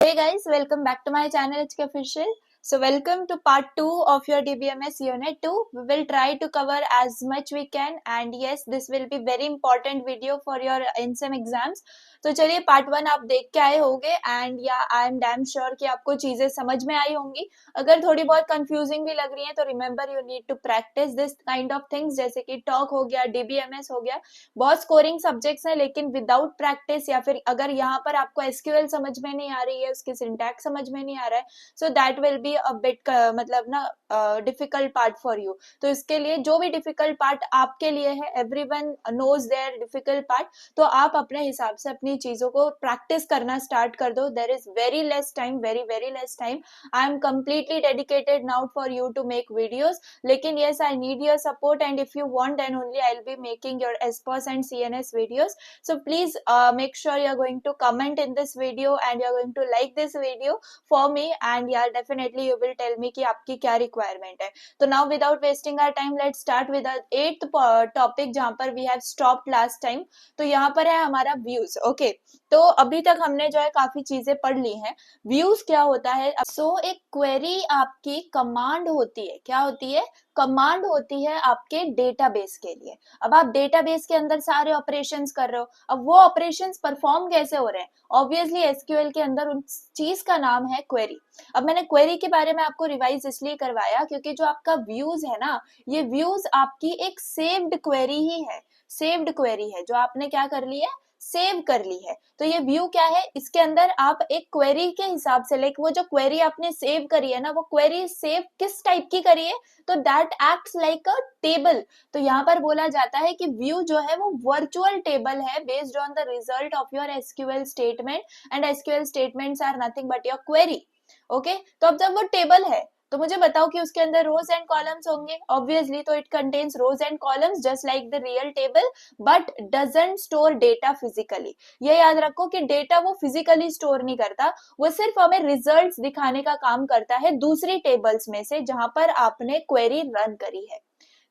Hey guys, welcome back to my channel HK Official. So welcome to part 2 of your DBMS unit 2. We will try to cover as much we can and yes, this will be very important video for your NSEM exams. तो चलिए part 1 आप देख के आए होंगे and या I am damn sure कि आपको चीजें समझ में आई होंगी. अगर थोड़ी बहुत कंफ्यूजिंग भी लग रही है तो remember you need to practice this kind of things, जैसे कि टॉक हो गया, डीबीएमएस हो गया. बहुत स्कोरिंग सब्जेक्ट्स हैं लेकिन विदाउट प्रैक्टिस या फिर अगर यहाँ पर आपको एसक्यूएल समझ में नहीं आ रही है, उसकी सिंटैक्स समझ में नहीं आ रहा है, so that will be a bit मतलब ना डिफिकल्ट पार्ट फॉर यू. तो इसके लिए जो भी डिफिकल्ट पार्ट आपके लिए है, everyone knows their difficult part, तो आप अपने हिसाब से अपनी चीजों को प्रैक्टिस करना स्टार्ट कर दो. There is very less time, very very less time. I am completely dedicated now for you to make videos, लेकिन yes I need your support and if you want then only I'll be making your SPOS and CNS videos. So please make sure you're going to comment in this video and you're going to like this video for me and yeah definitely you will tell me कि आपकी क्या requirement है. तो now without wasting our time let's start with our 8th topic जहाँ पर we have stopped last time. तो यहाँ पर है हमारा views. Okay, तो अभी तक हमने जो है काफी चीजें पढ़ ली हैं. व्यूज क्या होता है? सो एक क्वेरी आपकी कमांड होती है. क्या होती है? कमांड होती है आपके डेटाबेस के लिए. अब आप डेटाबेस के अंदर सारे ऑपरेशंस कर रहे हो. अब वो ऑपरेशंस परफॉर्म कैसे हो रहे हैं? ऑब्वियसली एसक्यूएल के अंदर उस चीज का नाम है क्वेरी. अब मैंने क्वेरी के बारे में आपको रिवाइज इसलिए करवाया क्योंकि जो आपका व्यूज है ना, ये व्यूज आपकी एक सेव्ड क्वेरी ही है. सेव्ड क्वेरी है जो आपने क्या कर ली है? सेव कर ली है. तो ये व्यू क्या है? इसके अंदर आप एक क्वेरी के हिसाब से, लाइक वो जो क्वेरी आपने सेव करी है ना, वो क्वेरी सेव किस टाइप की करी है? तो that acts like a table. तो यहाँ पर बोला जाता है कि व्यू जो है वो वर्चुअल टेबल है based on the result of your SQL statement and SQL statements are nothing but your query. Okay, तो अब जब वो टेबल है तो मुझे बताओ कि उसके अंदर रोज एंड कॉलम्स होंगे. ऑब्वियसली, तो it contains rows and columns just like the real table but doesn't store data physically. ये याद रखो कि डेटा वो फिजिकली स्टोर नहीं करता, वो सिर्फ हमें रिजल्ट्स दिखाने का काम करता है दूसरी टेबल्स में से जहां पर आपने क्वेरी रन करी है.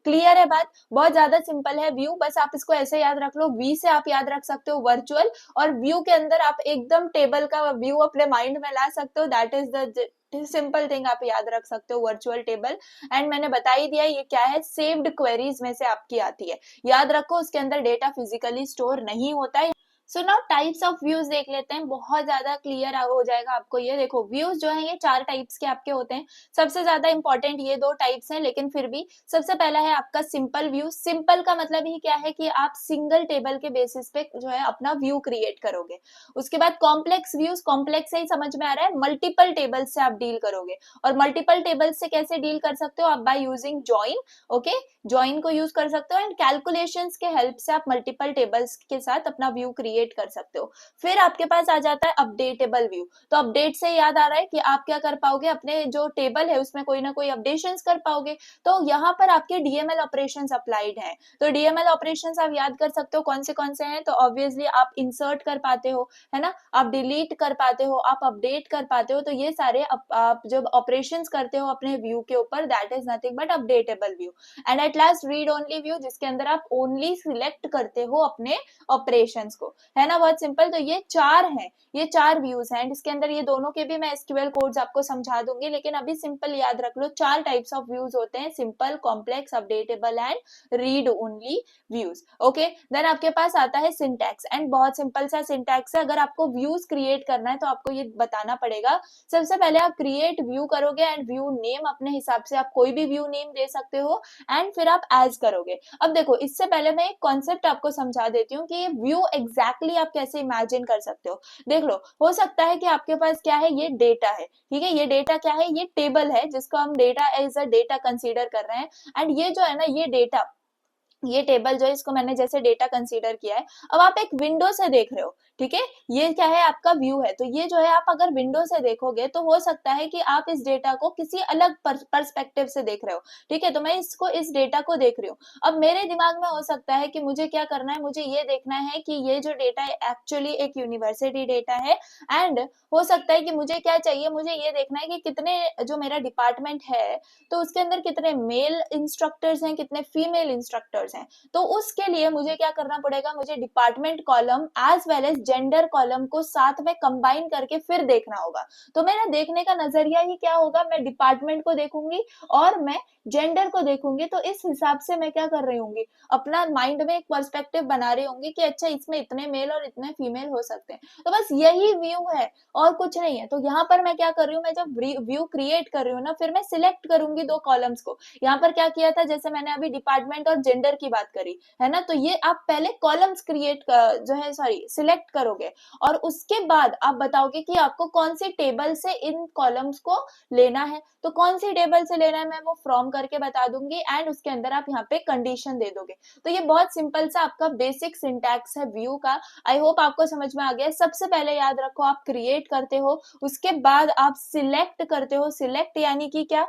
क्लियर है बात? बहुत ज्यादा सिंपल है व्यू. बस आप इसको ऐसे याद रख लो, वी से आप याद रख सकते हो वर्चुअल, और व्यू के अंदर आप एकदम टेबल का व्यू अपने माइंड में ला सकते हो. That is the simple thing आप याद रख सकते हो, वर्चुअल टेबल. एंड मैंने बता ही दिया ये क्या है, सेव्ड क्वेरीज में से आपकी आती है. याद रखो उसके अंदर डेटा फिजिकली स्टोर नहीं होता है. So now types of views देख लेते हैं, बहुत ज्यादा क्लियर हो जाएगा आपको. ये देखो व्यूज जो है ये 4 टाइप्स के आपके होते हैं. सबसे ज्यादा इंपॉर्टेंट ये 2 टाइप्स हैं, लेकिन फिर भी सबसे पहला है आपका सिंपल व्यू. सिंपल का मतलब ही क्या है कि आप सिंगल टेबल के बेसिस पे जो है अपना व्यू क्रिएट करोगे. उसके बाद कॉम्प्लेक्स व्यूज, कॉम्प्लेक्स से ही समझ में आ रहा है, मल्टीपल टेबल्स से आप डील करोगे. और मल्टीपल टेबल्स से कैसे डील कर सकते हो आप? By using join. Okay, join को यूज कर सकते हो एंड कैलकुलेशंस के हेल्प से आप मल्टीपल टेबल्स के साथ अपना व्यू क्रिएट कर सकते हो. फिर आपके पास आ जाता है अपडेटेबल व्यू. तो अपडेट से याद आ रहा है कि आप क्या कर पाओगे, अपने जो टेबल है उसमें कोई ना कोई अपडेशंस कर पाओगे. तो यहाँ पर आपके डीएमएल ऑपरेशंस अप्लाइड हैं. तो डीएमएल ऑपरेशंस आप याद कर सकते हो कौन से हैं. तो ऑब्वियसली आप इंसर्ट कर पाते हो, है ना, आप डिलीट कर पाते हो, आप अपडेट कर पाते हो. तो ये सारे आप जब ऑपरेशंस करते हो अपने व्यू के ऊपर, that is nothing but updatable view. And at last read only view, जिसके अंदर आप ओनली सिलेक्ट करते हो अपने ऑपरेशंस को, है ना. बहुत सिंपल. तो ये 4 हैं, ये 4 व्यूज हैं. इसके अंदर ये दोनों के भी मैं एसक्यूएल कोड्स आपको समझा दूंगी, लेकिन अभी सिंपल याद रख लो 4 टाइप्स ऑफ व्यूज होते हैं, simple, complex, updatable and read only views. Okay, then आपके पास आता है सिंटैक्स. एंड बहुत सिंपल सा सिंटैक्स है. अगर आपको व्यूज क्रिएट करना है तो आपको ये बताना पड़ेगा. सबसे पहले आप क्रिएट व्यू करोगे एंड व्यू नेम अपने हिसाब से आप कोई भी व्यू नेम दे सकते हो एंड फिर आप एज करोगे. अब देखो, इससे पहले मैं एक कॉन्सेप्ट आपको समझा देती हूँ कि ये व्यू एग्जैक्टली आप कैसे इमेजिन कर सकते हो. देख लो, हो सकता है कि आपके पास क्या है, ये डेटा है. ठीक है, ये डेटा क्या है? ये टेबल है जिसको हम data as a data consider कर रहे हैं. एंड ये जो है ना, ये डेटा, ये टेबल जो है इसको मैंने जैसे डेटा कंसीडर किया है. अब आप एक विंडो से देख रहे हो, ठीक है, ये क्या है, आपका व्यू है. तो ये जो है आप अगर विंडो से देखोगे तो हो सकता है कि आप इस डेटा को किसी अलग पर्सपेक्टिव से देख रहे हो. ठीक है, तो मैं इसको, इस डेटा को देख रही हूँ. अब मेरे दिमाग में हो सकता है कि मुझे क्या करना है, मुझे ये देखना है कि ये जो डेटा है एक्चुअली एक यूनिवर्सिटी डेटा है. एंड हो सकता है कि मुझे क्या चाहिए, मुझे ये देखना है कि कितने, जो मेरा डिपार्टमेंट है तो उसके अंदर कितने मेल इंस्ट्रक्टर्स हैं, कितने फीमेल इंस्ट्रक्टर्स टीचर्स हैं, तो उसके लिए मुझे क्या करना पड़ेगा, मुझे department column as well as gender column को साथ में कंबाइन करके फिर देखना होगा। तो मेरा देखने का नजरिया ही क्या होगा, मैं डिपार्टमेंट को देखूंगी और मैं जेंडर को देखूंगी। तो इस हिसाब से मैं क्या कर रही होंगी, अपना माइंड में एक पर्सपेक्टिव बना रही होंगी कि अच्छा इसमें इतने मेल और इतने फीमेल हो सकते हैं। तो बस यही व्यू है और कुछ नहीं है। तो यहाँ पर मैं क्या कर रही हूँ, मैं जब व्यू क्रिएट कर रही हूँ ना, फिर मैं सिलेक्ट करूंगी दो कॉलम्स को। यहाँ पर क्या किया था, जैसे मैंने अभी डिपार्टमेंट और जेंडर की बात करी है ना, तो ये आप पहले कॉलम्स क्रिएट जो है सॉरी सिलेक्ट करोगे और उसके बाद आप बताओगे कि आपको कौन सी टेबल से इन कॉलम्स को लेना है। तो कौन सी टेबल से लेना है मैं वो फ्रॉम करके बता दूंगी एंड उसके अंदर आप यहाँ पे कंडीशन दे दोगे। तो ये बहुत सिंपल सा आपका बेसिक सिंटैक्स है व्यू का। आई होप आपको समझ में आ गया। सबसे पहले याद रखो, आप क्रिएट करते हो, उसके बाद आप सिलेक्ट करते हो। सिलेक्ट यानी कि क्या,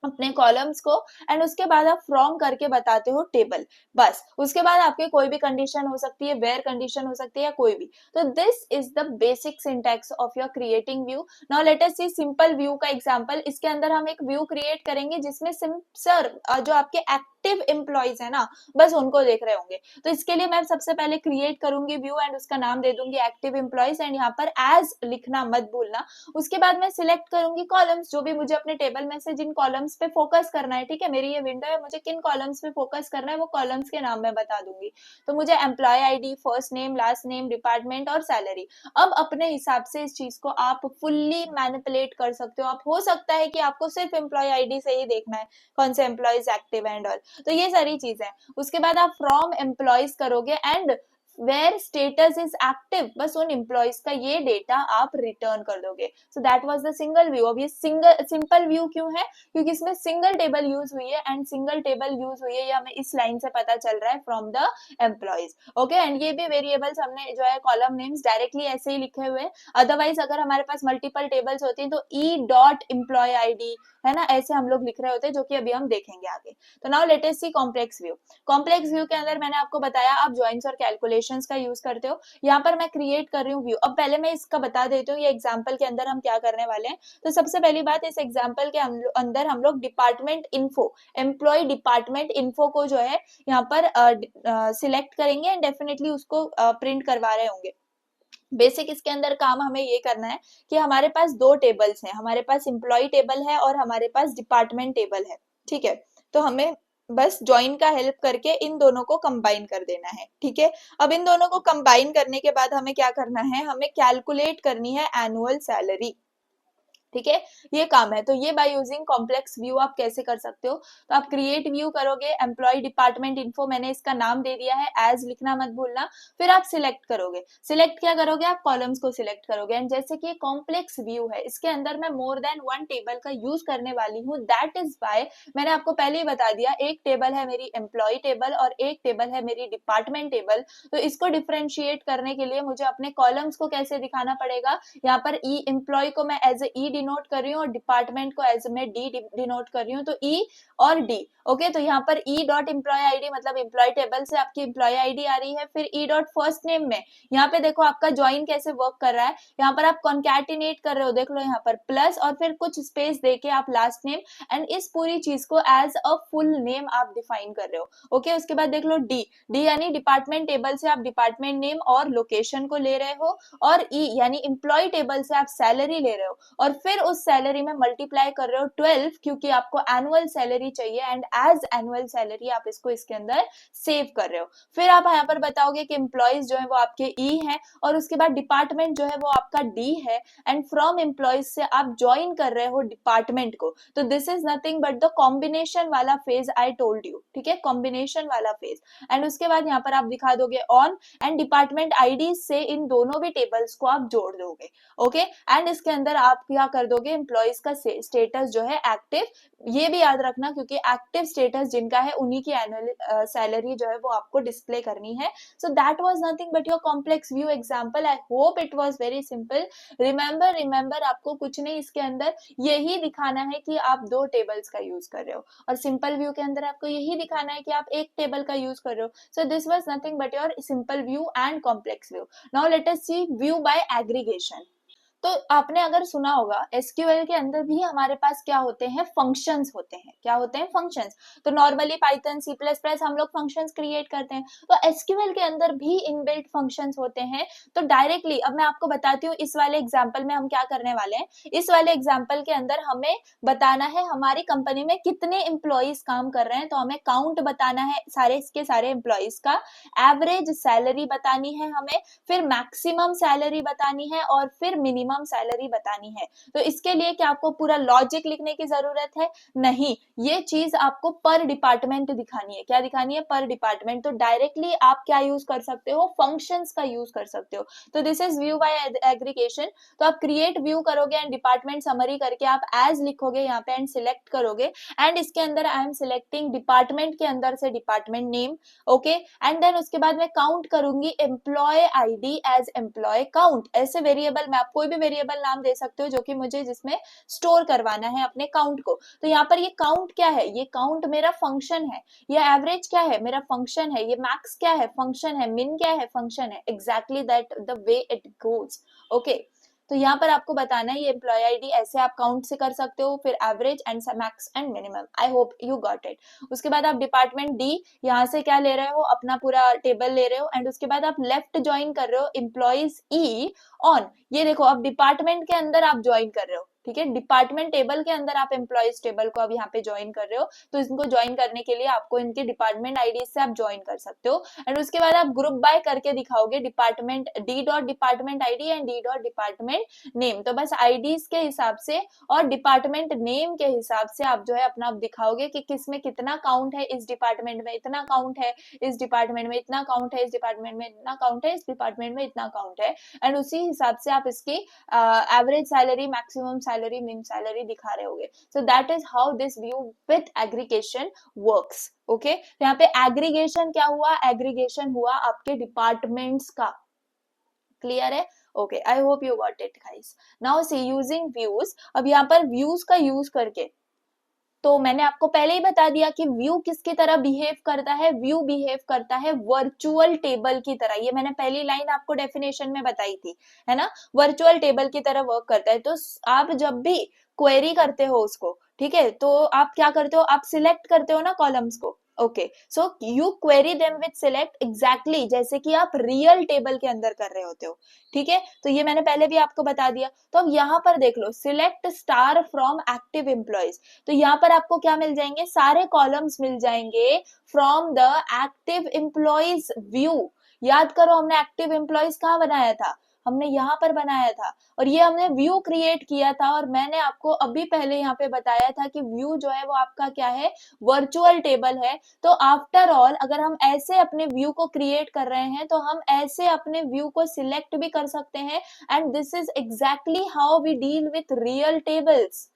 अपने कॉलम्स को, एंड उसके बाद आप फ्रॉम करके बताते हो टेबल। बस उसके बाद आपके कोई भी कंडीशन हो सकती है, वेयर कंडीशन हो सकती है या कोई भी। तो this is the basic syntax of your creating view. Now let us see simple view का एग्जांपल। इसके अंदर हम एक व्यू क्रिएट करेंगे जिसमें सर जो आपके एक्टिव एम्प्लॉइज है ना, बस उनको देख रहे होंगे। तो इसके लिए मैं सबसे पहले क्रिएट करूंगी व्यू एंड उसका नाम दे दूंगी एक्टिव एम्प्लॉइज एंड यहाँ पर एज लिखना मत भूलना। उसके बाद मैं सिलेक्ट करूंगी कॉलम्स, जो भी मुझे अपने टेबल में से जिन कॉलम्स पे फोकस करना है, ठीक है, मेरी ये विंडो है, मुझे किन कॉलम्स पे फोकस करना है वो कॉलम्स के नाम मैं बता दूंगी। तो मुझे employee ID, first name, last name, department और सैलरी। अब अपने हिसाब से इस चीज को आप फुल्ली मैनिपुलेट कर सकते हो। आप हो सकता है कि आपको सिर्फ एम्प्लॉय आईडी से ही देखना है कौन से एम्प्लॉयज एक्टिव एंड ऑल। तो ये सारी चीजें। उसके बाद आप फ्रॉम एम्प्लॉयज करोगे and where status is active, बस उन एम्प्लॉयज का ये डेटा आप रिटर्न कर दोगे। So that was the single view. अब ये सिंपल व्यू क्यों है, क्योंकि इसमें सिंगल टेबल यूज हुई है एंड सिंगल टेबल यूज हुई है, ये हमें इस लाइन से पता चल रहा है from the employees. Okay, and ये भी वेरिएबल्स हमने जो है कॉलम नेम्स डायरेक्टली ऐसे ही लिखे हुए। अदरवाइज अगर हमारे पास मल्टीपल टेबल्स होती हैं तो ई डॉट एम्प्लॉय आईडी है ना, ऐसे हम लोग लिख रहे होते हैं, जो कि अभी हम देखेंगे आगे। तो now let us see complex view. Complex view के अंदर मैंने आपको बताया आप ज्वाइंट्स और कैलकुलेशंस का यूज करते हो। यहाँ पर मैं क्रिएट कर रही हूँ व्यू। अब पहले मैं इसका बता देती हूँ ये एग्जांपल के अंदर हम क्या करने वाले हैं। तो सबसे पहली बात, इस एग्जांपल के अंदर हम लोग department info, employee department info को जो है यहाँ पर सिलेक्ट करेंगे एंड डेफिनेटली उसको प्रिंट करवा रहे होंगे। बेसिक इसके अंदर काम हमें ये करना है कि हमारे पास दो टेबल्स हैं, हमारे पास एम्प्लॉय टेबल है और हमारे पास डिपार्टमेंट टेबल है, ठीक है। तो हमें बस ज्वाइन का हेल्प करके इन दोनों को कंबाइन कर देना है, ठीक है। अब इन दोनों को कंबाइन करने के बाद हमें क्या करना है, हमें कैलकुलेट करनी है एनुअल सैलरी, ठीक है, ये काम है। तो ये बाय यूजिंग कॉम्प्लेक्स व्यू आप कैसे कर सकते हो, तो आप क्रिएट व्यू करोगे, एम्प्लॉय डिपार्टमेंट इन्फो, मैंने इसका नाम दे दिया है, एज लिखना मत भूलना। फिर आप सिलेक्ट करोगे, सिलेक्ट क्या करोगे, आप कॉलम्स को सिलेक्ट करोगे। एंड जैसे कि कॉम्प्लेक्स व्यू है, इसके अंदर मैं मोर देन वन टेबल का यूज करने वाली हूँ। दैट इज वाई मैंने आपको पहले ही बता दिया, एक टेबल है मेरी एम्प्लॉय टेबल और एक टेबल है मेरी डिपार्टमेंट टेबल। तो इसको डिफ्रेंशिएट करने के लिए मुझे अपने कॉलम्स को कैसे दिखाना पड़ेगा, यहाँ पर ई एम्प्लॉय को मैं एज ई डिनोट कर रही हूँ और डिपार्टमेंट को एज मैं डी डिनोट कर रही हूँ। तो ई और डी, ओके। तो यहाँ पर ई डॉट एम्प्लॉय आईडी मतलब एम्प्लॉय टेबल से आपकी एम्प्लॉय आईडी आ रही है। फिर ई डॉट फर्स्ट नेम में यहाँ पे देखो आपका ज्वाइन कैसे वर्क कर रहा है, यहाँ पर आप कॉन्कैटिनेट कर रहे हो, देख लो यहाँ पर प्लस और फिर कुछ स्पेस देके आप लास्ट नेम एंड इस पूरी चीज को एज अ फुल नेम आप डिफाइन कर रहे हो, ओके। उसके बाद देख लो डी, डी यानी डिपार्टमेंट टेबल से आप डिपार्टमेंट नेम और लोकेशन को ले रहे हो, और ई यानी एम्प्लॉय टेबल से आप सैलरी ले रहे हो और फिर उस सैलरी में मल्टीप्लाई कर रहे हो 12, क्योंकि आपको एनुअल सैलरी चाहिए एंड एज एनुअल सैलरी आप इसको इसके अंदर सेव कर रहे हो। फिर आप यहाँ पर बताओगे कि एम्प्लॉयज जो है वो आपके ई है और उसके बाद डिपार्टमेंट जो है वो आपका डी है एंड फ्रॉम एम्प्लॉयज से आप ज्वाइन कर रहे हो डिपार्टमेंट को। तो this is nothing but the combination वाला फेज आई टोल्ड यू, ठीक है, कॉम्बिनेशन वाला फेज। एंड उसके बाद यहाँ पर आप दिखा दोगे ऑन एंड डिपार्टमेंट आईडी से इन दोनों भी टेबल्स को आप जोड़ दोगे, ओके। एंड इसके अंदर आप क्या कर दोगे, एम्प्लॉयज का स्टेटस जो है एक्टिव, ये भी याद रखना क्योंकि एक्टिव स्टेटस जिनका है उन्हीं की एनुअल सैलरी जो है वो आपको डिस्प्ले करनी है। So that was nothing but your complex view example. I hope it was very simple. Remember आपको कुछ नहीं इसके अंदर यही दिखाना है कि आप दो टेबल्स का यूज कर रहे हो, और सिंपल व्यू के अंदर आपको यही दिखाना है कि आप एक टेबल का यूज कर रहे हो। So this was nothing but your simple view and complex view. Now let us C view bye aggregation. तो आपने अगर सुना होगा एसक्यूएल के अंदर भी हमारे पास क्या होते हैं, फंक्शंस होते हैं। क्या होते हैं, फंक्शंस। तो normally Python C plus plus हम लोग फंक्शंस क्रिएट करते हैं, तो एसक्यूएल के अंदर भी इनबिल्ट फंक्शंस होते हैं। तो डायरेक्टली अब मैं आपको बताती हूँ इस वाले एग्जाम्पल में हम क्या करने वाले हैं। इस वाले एग्जाम्पल के अंदर हमें बताना है हमारी कंपनी में कितने एम्प्लॉइज काम कर रहे हैं, तो हमें काउंट बताना है सारे के सारे एम्प्लॉइज का, एवरेज सैलरी बतानी है हमें, फिर मैक्सिमम सैलरी बतानी है और फिर मिनिमम सैलरी बतानी है। तो इसके लिए क्या आपको पूरा लॉजिक लिखने की जरूरत है? नहीं, ये चीज आपको पर डिपार्टमेंट दिखानी है। क्या दिखानी है? पर डिपार्टमेंट। तो डायरेक्टली आप क्या यूज कर सकते हो, फंक्शंस का यूज कर सकते हो। तो this is view bye aggregation. तो आप क्रिएट व्यू करोगे एंड डिपार्टमेंट समरी करके आप एज लिखोगे यहाँ पे एंड सिलेक्ट करोगे, एंड इसके अंदर आई एम सिलेक्टिंग डिपार्टमेंट के अंदर से department name, okay. And then उसके बाद मैं काउंट करूंगी employee ID as employee count. ऐसे वेरिएबल में आप कोई भी वेरिएबल नाम दे सकते हो जो कि मुझे जिसमें स्टोर करवाना है अपने काउंट को। तो यहाँ पर ये काउंट क्या है, ये काउंट मेरा फंक्शन है। ये एवरेज क्या है, मेरा फंक्शन है। ये मैक्स क्या है, फंक्शन है। मिन क्या है, फंक्शन है। Exactly that the way it goes, okay. तो यहाँ पर आपको बताना है ये एम्प्लॉय आईडी ऐसे आप काउंट से कर सकते हो, फिर average and max and minimum. I hope you got it. उसके बाद आप डिपार्टमेंट डी यहाँ से क्या ले रहे हो, अपना पूरा टेबल ले रहे हो, एंड उसके बाद आप लेफ्ट ज्वाइन कर रहे हो एम्प्लॉइज ई ऑन। ये देखो अब डिपार्टमेंट के अंदर आप ज्वाइन कर रहे हो, ठीक है। डिपार्टमेंट टेबल के अंदर आप एम्प्लॉइज टेबल को अब यहाँ पे ज्वाइन कर रहे हो। तो इनको ज्वाइन करने के लिए आपको इनके डिपार्टमेंट आईडी से आप ज्वाइन कर सकते हो, एंड उसके बाद आप ग्रुप बाय करके दिखाओगे department d dot department ID and d dot department name. तो बस आईडीज के हिसाब से और डिपार्टमेंट नेम के हिसाब से आप जो है अपना दिखाओगे कि किसमें कितना काउंट है, इस डिपार्टमेंट में इतना काउंट है, इस डिपार्टमेंट में इतना काउंट है, इस डिपार्टमेंट में इतना काउंट है, इस डिपार्टमेंट में इतना काउंट है। एंड उसी हिसाब से आप इसकी एवरेज सैलरी, मैक्सिमम सैलरी, मिन सैलरी दिखा रहे होगे। सो that is how this view with aggregation works, okay. यहाँ पे एग्रीगेशन क्या हुआ, एग्रीगेशन हुआ आपके डिपार्टमेंट्स का। क्लियर है? Okay, I hope you got it guys. Now see using views. अब यहाँ पर व्यूज का यूज करके, तो मैंने आपको पहले ही बता दिया कि व्यू किसकी तरह बिहेव करता है, व्यू बिहेव करता है वर्चुअल टेबल की तरह। ये मैंने पहली लाइन आपको डेफिनेशन में बताई थी, है ना। वर्चुअल टेबल की तरह वर्क करता है। तो आप जब भी क्वेरी करते हो उसको, ठीक है, तो आप क्या करते हो, आप सिलेक्ट करते हो ना कॉलम्स को, okay. So you query them with select, exactly जैसे कि आप रियल टेबल के अंदर कर रहे होते हो, ठीक है। तो ये मैंने पहले भी आपको बता दिया। तो अब यहाँ पर देख लो, select star from active employees. तो यहाँ पर आपको क्या मिल जाएंगे, सारे कॉलम्स मिल जाएंगे from the active employees view. याद करो हमने एक्टिव एम्प्लॉइज कहाँ बनाया था, हमने यहाँ पर बनाया था, और ये हमने व्यू क्रिएट किया था। और मैंने आपको अभी पहले यहाँ पे बताया था कि व्यू जो है वो आपका क्या है, वर्चुअल टेबल है। तो आफ्टर ऑल अगर हम ऐसे अपने व्यू को क्रिएट कर रहे हैं तो हम ऐसे अपने व्यू को सिलेक्ट भी कर सकते हैं, and this is exactly how we deal with real tables,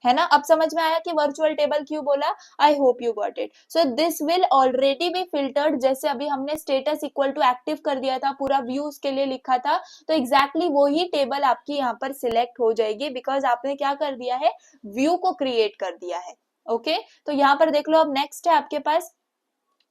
है ना। अब समझ में आया कि वर्चुअल टेबल क्यों बोला। आई hope you got it. So this will already B filtered, जैसे अभी हमने स्टेटस इक्वल टू एक्टिव कर दिया था, पूरा व्यू उसके लिए लिखा था, तो एग्जैक्टली वही टेबल आपकी यहाँ पर सिलेक्ट हो जाएगी, बिकॉज आपने क्या कर दिया है, व्यू को क्रिएट कर दिया है, ओके। तो यहाँ पर देख लो, अब नेक्स्ट है आपके पास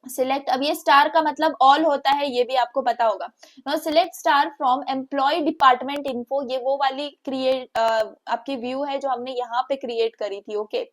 सिलेक्ट। अब ये स्टार का मतलब ऑल होता है, ये भी आपको पता होगा। Now select star from employ department info. ये वो वाली क्रिएट आपकी व्यू है जो हमने यहाँ पे क्रिएट करी थी, ओके।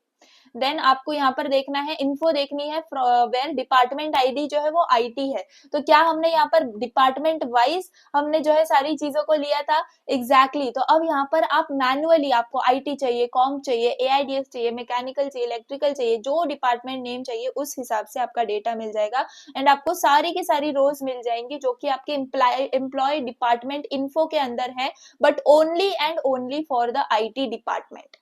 देन आपको यहाँ पर देखना है, इन्फो देखनी है वेयर डिपार्टमेंट आईडी जो है वो आईटी है। तो क्या हमने यहाँ पर डिपार्टमेंट वाइज हमने जो है सारी चीजों को लिया था, एग्जैक्टली। तो अब यहाँ पर आप मैनुअली, आपको आईटी चाहिए, कॉम चाहिए, एआईडीएस चाहिए, मैकेनिकल चाहिए, इलेक्ट्रिकल चाहिए, जो डिपार्टमेंट नेम चाहिए उस हिसाब से आपका डेटा मिल जाएगा, एंड आपको सारी की सारी रोज मिल जाएंगी जो कि आपके एम्प्लॉय डिपार्टमेंट इन्फो के अंदर है, but only and only for the IT department.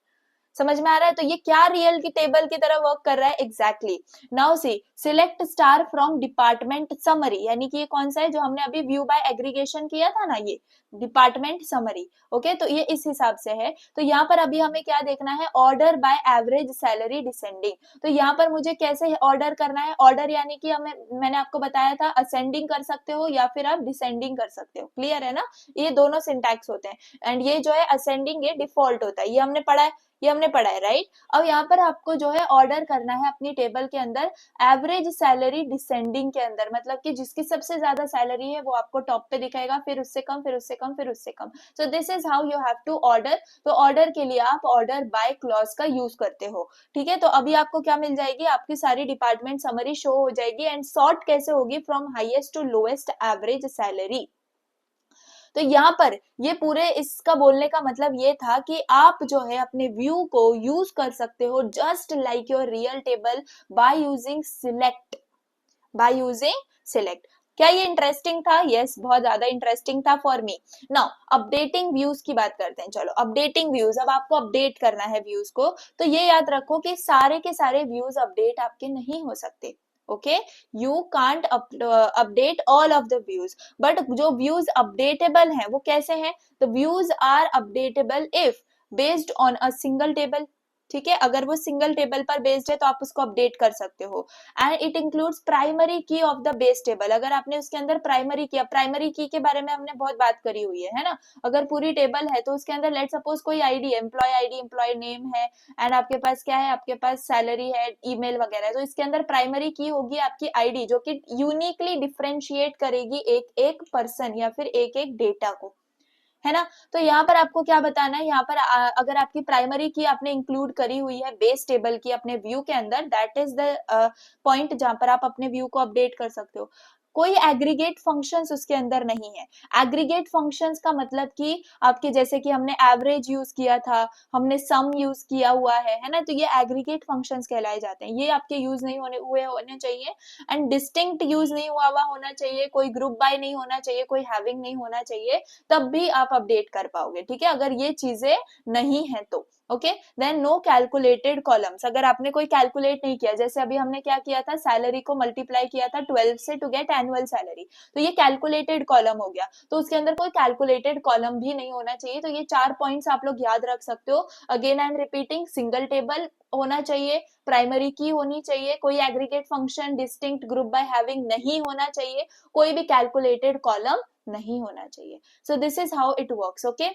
समझ में आ रहा है? तो ये क्या रियल की टेबल की तरह वर्क कर रहा है, exactly. Now see select star from department summary, यानी कि ये कौन सा है जो हमने अभी व्यू बाय एग्रीगेशन किया था ना, ये डिपार्टमेंट समरी, ओके। तो ये इस हिसाब से है। तो यहाँ पर अभी हमें क्या देखना है, order by average salary descending. तो यहाँ पर मुझे कैसे ऑर्डर करना है, ऑर्डर यानी कि हमें, मैंने आपको बताया था असेंडिंग कर सकते हो या फिर आप डिसेंडिंग कर सकते हो, क्लियर है ना। ये दोनों सिंटैक्स होते हैं, एंड ये जो है असेंडिंग ये डिफॉल्ट होता है, ये हमने पढ़ा है। ये हमने पढ़ा है राइट। अब यहाँ पर आपको जो है ऑर्डर करना है अपनी टेबल के अंदर एवरेज सैलरी डिसेंडिंग के अंदर, मतलब कि जिसकी सबसे ज्यादा सैलरी है वो आपको टॉप पे दिखाएगा, फिर उससे कम, फिर उससे कम, फिर उससे कम। So this is how you have to order. तो ऑर्डर के लिए आप ऑर्डर बाय क्लॉज का यूज करते हो, ठीक है। तो अभी आपको क्या मिल जाएगी, आपकी सारी डिपार्टमेंट समरी शो हो जाएगी। एंड सॉर्ट कैसे होगी, from highest to lowest average salary. तो यहाँ पर ये पूरे इसका बोलने का मतलब ये था कि आप जो है अपने व्यू को यूज कर सकते हो just like your real table by using select, by using select. क्या ये इंटरेस्टिंग था? यस, बहुत ज्यादा इंटरेस्टिंग था for me. Now updating views की बात करते हैं। चलो अपडेटिंग व्यूज, अब आपको अपडेट करना है व्यूज को। तो ये याद रखो कि सारे के सारे व्यूज अपडेट आपके नहीं हो सकते। Okay, you can't update all of the views, but जो व्यूज अपडेटेबल हैं वो कैसे हैं? The views are updatable if based on a single table, ठीक है। अगर वो सिंगल टेबल पर बेस्ड है तो आप उसको अपडेट कर सकते हो। एंड इट इंक्लूड्स प्राइमरी की ऑफ द बेस टेबल। अगर आपने उसके अंदर प्राइमरी की, प्राइमरी की के बारे में हमने बहुत बात करी हुई है ना। अगर पूरी टेबल है तो उसके अंदर लेट सपोज कोई आईडी है, एम्प्लॉय नेम है, एंड आपके पास क्या है, आपके पास सैलरी है, ईमेल वगैरह है, तो इसके अंदर प्राइमरी की होगी आपकी आईडी, जो कि यूनिकली डिफरेंशिएट करेगी एक एक पर्सन या फिर एक एक डेटा को, है ना। तो यहाँ पर आपको क्या बताना है, यहाँ पर अगर आपकी प्राइमरी की आपने इंक्लूड करी हुई है बेस टेबल की अपने व्यू के अंदर, दैट इज द पॉइंट जहां पर आप अपने व्यू को अपडेट कर सकते हो। कोई एग्रीगेट फंक्शंस उसके अंदर नहीं है। एग्रीगेट फंक्शंस का मतलब कि आपके जैसे कि हमने एवरेज यूज किया था, हमने सम यूज किया हुआ है ना, तो ये एग्रीगेट फंक्शंस कहलाए जाते हैं। ये आपके यूज नहीं होने चाहिए। एंड डिस्टिंक्ट यूज नहीं हुआ होना चाहिए, कोई ग्रुप बाय नहीं होना चाहिए, कोई हैविंग नहीं होना चाहिए, तब भी आप अपडेट कर पाओगे, ठीक है। अगर ये चीजें नहीं है तो okay. Then no calculated columns. अगर आपने कोई कैलकुलेट नहीं किया, जैसे अभी हमने क्या किया था, सैलरी को मल्टीप्लाई किया था 12 से टू गेट एनुअल सैलरी, तो ये कैलकुलेटेड कॉलम हो गया। तो उसके अंदर कोई कैलकुलेटेड कॉलम भी नहीं होना चाहिए। तो ये 4 पॉइंट्स आप लोग याद रख सकते हो। Again I am repeating, single table होना चाहिए, प्राइमरी की होनी चाहिए, कोई aggregate function, distinct group by having नहीं होना चाहिए, कोई भी कैलकुलेटेड कॉलम नहीं होना चाहिए। सो this is how it works, okay.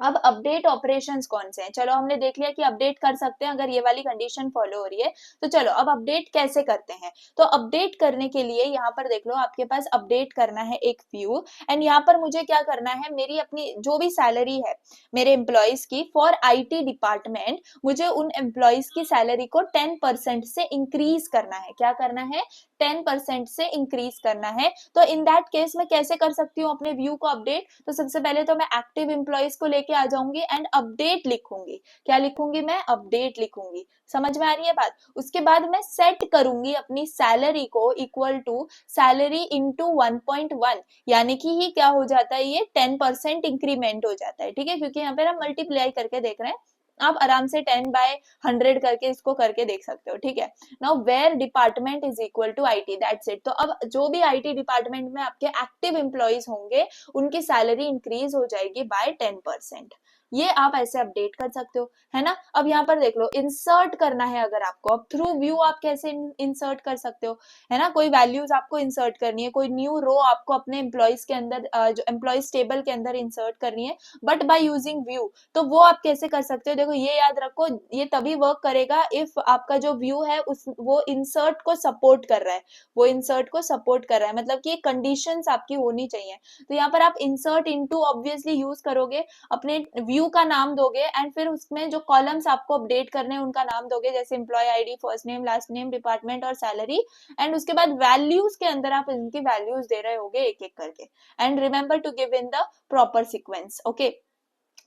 अब अपडेट ऑपरेशंस कौन से हैं? चलो हमने देख लिया कि अपडेट कर सकते हैं अगर ये वाली कंडीशन फॉलो हो रही है। तो चलो अब अपडेट कैसे करते हैं। तो अपडेट करने के लिए यहाँ पर देख लो, आपके पास अपडेट करना है एक व्यू, एंड यहाँ पर मुझे क्या करना है, मेरी अपनी जो भी सैलरी है मेरे एम्प्लॉयज की फॉर आईटी डिपार्टमेंट, मुझे उन एम्प्लॉयज की सैलरी को 10% से इंक्रीज करना है। क्या करना है? 10% से इंक्रीज करना है। तो इन दैट केस मैं कैसे कर सकती हूँ अपने व्यू को अपडेट? तो सबसे पहले तो मैं एक्टिव एम्प्लॉयज को लेके आ जाऊंगी एंड अपडेट लिखूंगी। क्या लिखूंगी मैं? अपडेट लिखूंगी। समझ में आ रही है बात? उसके बाद मैं सेट करूंगी अपनी सैलरी को इक्वल टू सैलरी इंटू 1.1, यानी कि ये क्या हो जाता है, ये 10% इंक्रीमेंट हो जाता है, ठीक है। क्योंकि यहाँ पे हम मल्टीप्लाई करके देख रहे हैं, आप आराम से 10/100 करके इसको करके देख सकते हो, ठीक है। Now where department is equal to IT, that's it. तो अब जो भी आईटी डिपार्टमेंट में आपके एक्टिव एम्प्लॉइज होंगे उनकी सैलरी इंक्रीज हो जाएगी बाय 10%। ये आप ऐसे अपडेट कर सकते हो, है ना। अब यहाँ पर देख लो, इंसर्ट करना है अगर आपको, अब थ्रू व्यू आप कैसे इंसर्ट कर सकते हो, है ना। कोई वैल्यूज आपको इंसर्ट करनी है, कोई न्यू रो आपको अपने एम्प्लॉइज के अंदर जो एम्प्लॉइज टेबल के अंदर इंसर्ट करनी है, बट बाय यूजिंग व्यू। तो वो आप कैसे कर सकते हो? देखो ये याद रखो, ये तभी वर्क करेगा इफ आपका जो व्यू है उस वो इंसर्ट को सपोर्ट कर रहा है, वो इंसर्ट को सपोर्ट कर रहा है, मतलब कि कंडीशंस आपकी होनी चाहिए। तो यहाँ पर आप इंसर्ट इनटू ऑब्वियसली यूज करोगे, अपने व्यू का नाम दोगे, एंड फिर उसमें जो कॉलम्स आपको अपडेट करने हैं उनका नाम दोगे, जैसे employee ID, first name, last name, department और सैलरी। एंड उसके बाद वैल्यूज के अंदर आप इनकी वैल्यूज दे रहे होगे एक एक करके, and remember to give in the proper sequence, okay.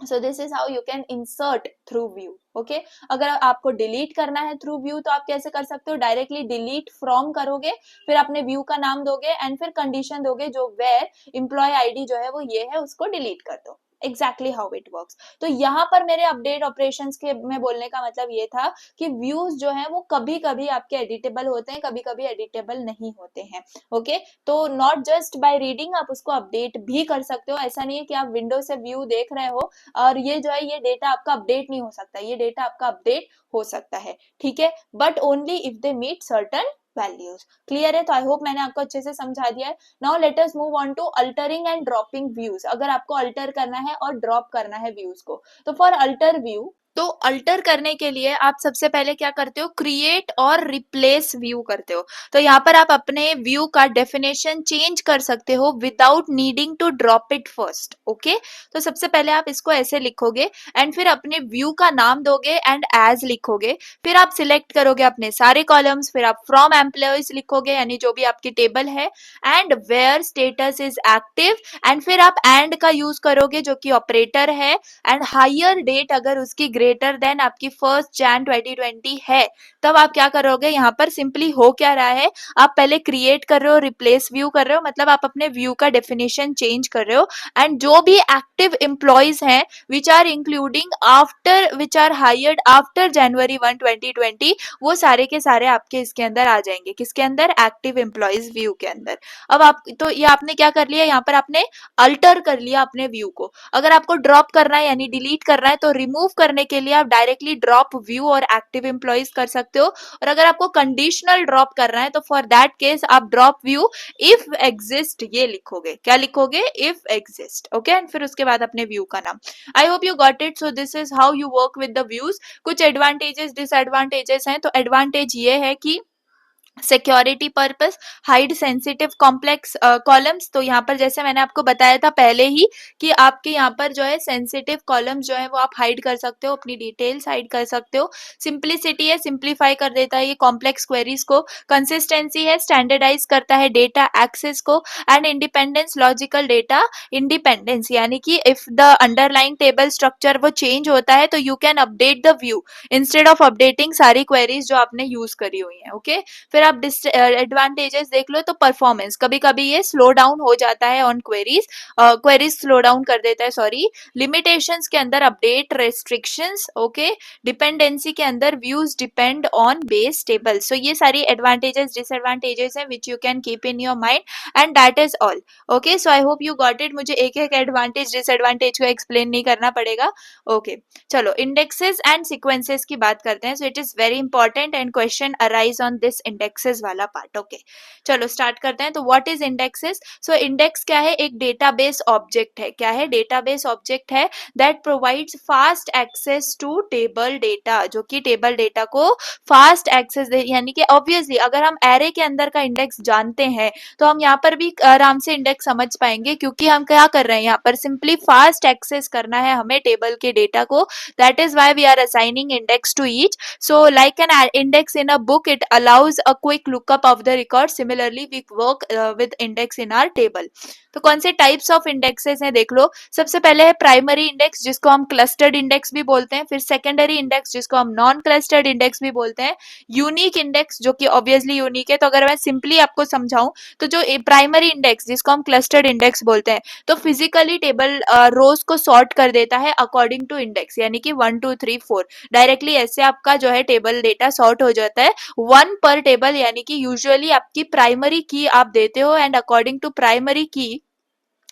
so this is how you can insert through view, okay। अगर आपको डिलीट करना है थ्रू व्यू तो आप कैसे कर सकते हो? डायरेक्टली डिलीट फ्रॉम करोगे, फिर अपने व्यू का नाम दोगे एंड फिर कंडीशन दोगे जो वेयर एम्प्लॉय आईडी जो है वो ये है, उसको डिलीट कर दो। Exactly how it works. तो यहाँ पर मेरे अपडेट ऑपरेशंस के में बोलने का मतलब ये था कि व्यूज जो है वो कभी कभी आपके एडिटेबल होते हैं, कभी कभी एडिटेबल नहीं होते हैं, ओके। तो नॉट जस्ट बाय रीडिंग, आप उसको अपडेट भी कर सकते हो। ऐसा नहीं है कि आप विंडो से व्यू देख रहे हो और ये जो है ये डेटा आपका अपडेट नहीं हो सकता, ये डेटा आपका अपडेट हो सकता है, ठीक है, but only if they meet certain values. Clear है? तो आई होप मैंने आपको अच्छे से समझा दिया है। Now let us move on to altering and dropping views. अगर आपको अल्टर करना है और ड्रॉप करना है व्यूज को, तो फॉर अल्टर व्यू तो अल्टर करने के लिए आप सबसे पहले क्या करते हो, क्रिएट और रिप्लेस व्यू करते हो। तो यहाँ पर आप अपने व्यू का डेफिनेशन चेंज कर सकते हो without needing to drop it first. Okay, तो सबसे पहले आप इसको ऐसे लिखोगे एंड फिर अपने व्यू का नाम दोगे एंड एज लिखोगे। फिर आप सिलेक्ट करोगे अपने सारे कॉलम्स, फिर आप फ्रॉम एम्प्लॉयज लिखोगे यानी जो भी आपकी टेबल है, and where status is active, and फिर आप एंड का यूज करोगे जो कि ऑपरेटर है, एंड हायर डेट अगर उसकी ग्रेटर देन आपकी 1 Jan 2020 है, तब आप क्या करोगे, यहाँ पर सिंपली हो क्या रहा है, आप पहले क्रिएट कर रहे हो, रिप्लेस व्यू कर रहे हो, मतलब आप अपने व्यू का डेफिनेशन चेंज कर रहे हो, एंड जो भी एक्टिव एम्प्लॉयज हैं which are including after which are hired after January 1 2020, वो सारे के सारे आपके इसके अंदर आ जाएंगे। किसके अंदर, एक्टिव एम्प्लॉयज व्यू के अंदर। अब आप तो ये आपने क्या कर लिया, यहाँ पर आपने अल्टर कर लिया अपने व्यू को। अगर आपको ड्रॉप करना है यानी डिलीट करना है तो रिमूव करने के लिए आप डायरेक्टली ड्रॉप व्यू और एक्टिव एम्प्लॉयज कर सकते हो, और अगर आपको कंडीशनल ड्रॉप करना है तो फॉर दैट केस आप ड्रॉप व्यू इफ एग्जिस्ट ये लिखोगे। क्या लिखोगे, इफ एग्जिस्ट। ओके, एंड फिर उसके बाद अपने व्यू का नाम। आई hope you got it. So this is how you work with the views. कुछ एडवांटेजेस डिसएडवांटेजेस हैं। तो एडवांटेज ये है कि security purpose, hide sensitive complex columns. तो यहाँ पर जैसे मैंने आपको बताया था पहले ही कि आपके यहाँ पर जो है सेंसिटिव कॉलम्स जो है वो आप हाइड कर सकते हो, अपनी डिटेल्स हाइड कर सकते हो। सिंप्लिसिटी है, सिंप्लीफाई कर देता है ये कॉम्प्लेक्स क्वेरीज को। कंसिस्टेंसी है, स्टैंडर्डाइज करता है डेटा एक्सेस को। And independence, logical data independence, यानी कि if the underline table structure वो चेंज होता है तो you can update the view instead of updating सारी क्वेरीज जो आपने यूज करी हुई है। ओके, फिर आप एडवांटेजेस देख लो तो परफॉर्मेंस, कभी कभी ये स्लो डाउन हो जाता है on queries, queries slow down कर देता है, सॉरी। लिमिटेशंस के अंदर अपडेट रेस्ट्रिक्शंस, ओके। डिपेंडेंसी के अंदर views depend on base table. So ये सारी एडवांटेजेस डिसएडवांटेजेस हैं which you can keep in your mind, and that is all. Okay, so I hope you got it. मुझे एक एक एडवांटेज डिसएडवांटेज को explain नहीं करना पड़ेगा। ओके, चलो इंडेक्सेस एंड सीक्वेंसेस की बात करते हैं। So it is very important and question arise on this indexes वाला पार्ट। ओके, चलो स्टार्ट करते हैं। तो what is indexes? So index क्या है, एक डेटाबेस ऑब्जेक्ट है। क्या है, डेटाबेस ऑब्जेक्ट है that provides fast access to table data, जो कि टेबल डेटा को फास्ट एक्सेस दे, यानी कि ऑब्वियसली अगर हम एरे के अंदर का इंडेक्स जानते हैं तो हम यहाँ पर भी आराम से इंडेक्स समझ पाएंगे, क्योंकि हम क्या कर रहे हैं, यहाँ पर सिंपली फास्ट एक्सेस करना है हमें टेबल के डेटा को। That is why we are assigning index to each. So like an index in a book, it allows a quick lookup of the record. Similarly, we work with index in our table. तो कौन से types of indexes हैं देख लो। सबसे पहले है primary index जिसको हम क्लस्टर्ड इंडेक्स भी बोलते हैं, फिर सेकेंडरी इंडेक्स जिसको हम नॉन क्लस्टर्ड इंडेक्स भी बोलते हैं, यूनिक इंडेक्स जो कि ऑब्वियसली यूनिक है। तो अगर मैं सिंपली आपको समझाऊं तो जो प्राइमरी इंडेक्स जिसको हम क्लस्टर्ड इंडेक्स बोलते हैं, तो फिजिकली टेबल रोज को सॉर्ट कर देता है अकॉर्डिंग टू इंडेक्स, यानी कि 1 2 3 4 डायरेक्टली ऐसे आपका जो है टेबल डेटा सॉर्ट हो जाता है 1 पर टेबल, यानी कि यूजुअली आपकी प्राइमरी की आप देते हो एंड अकॉर्डिंग टू प्राइमरी की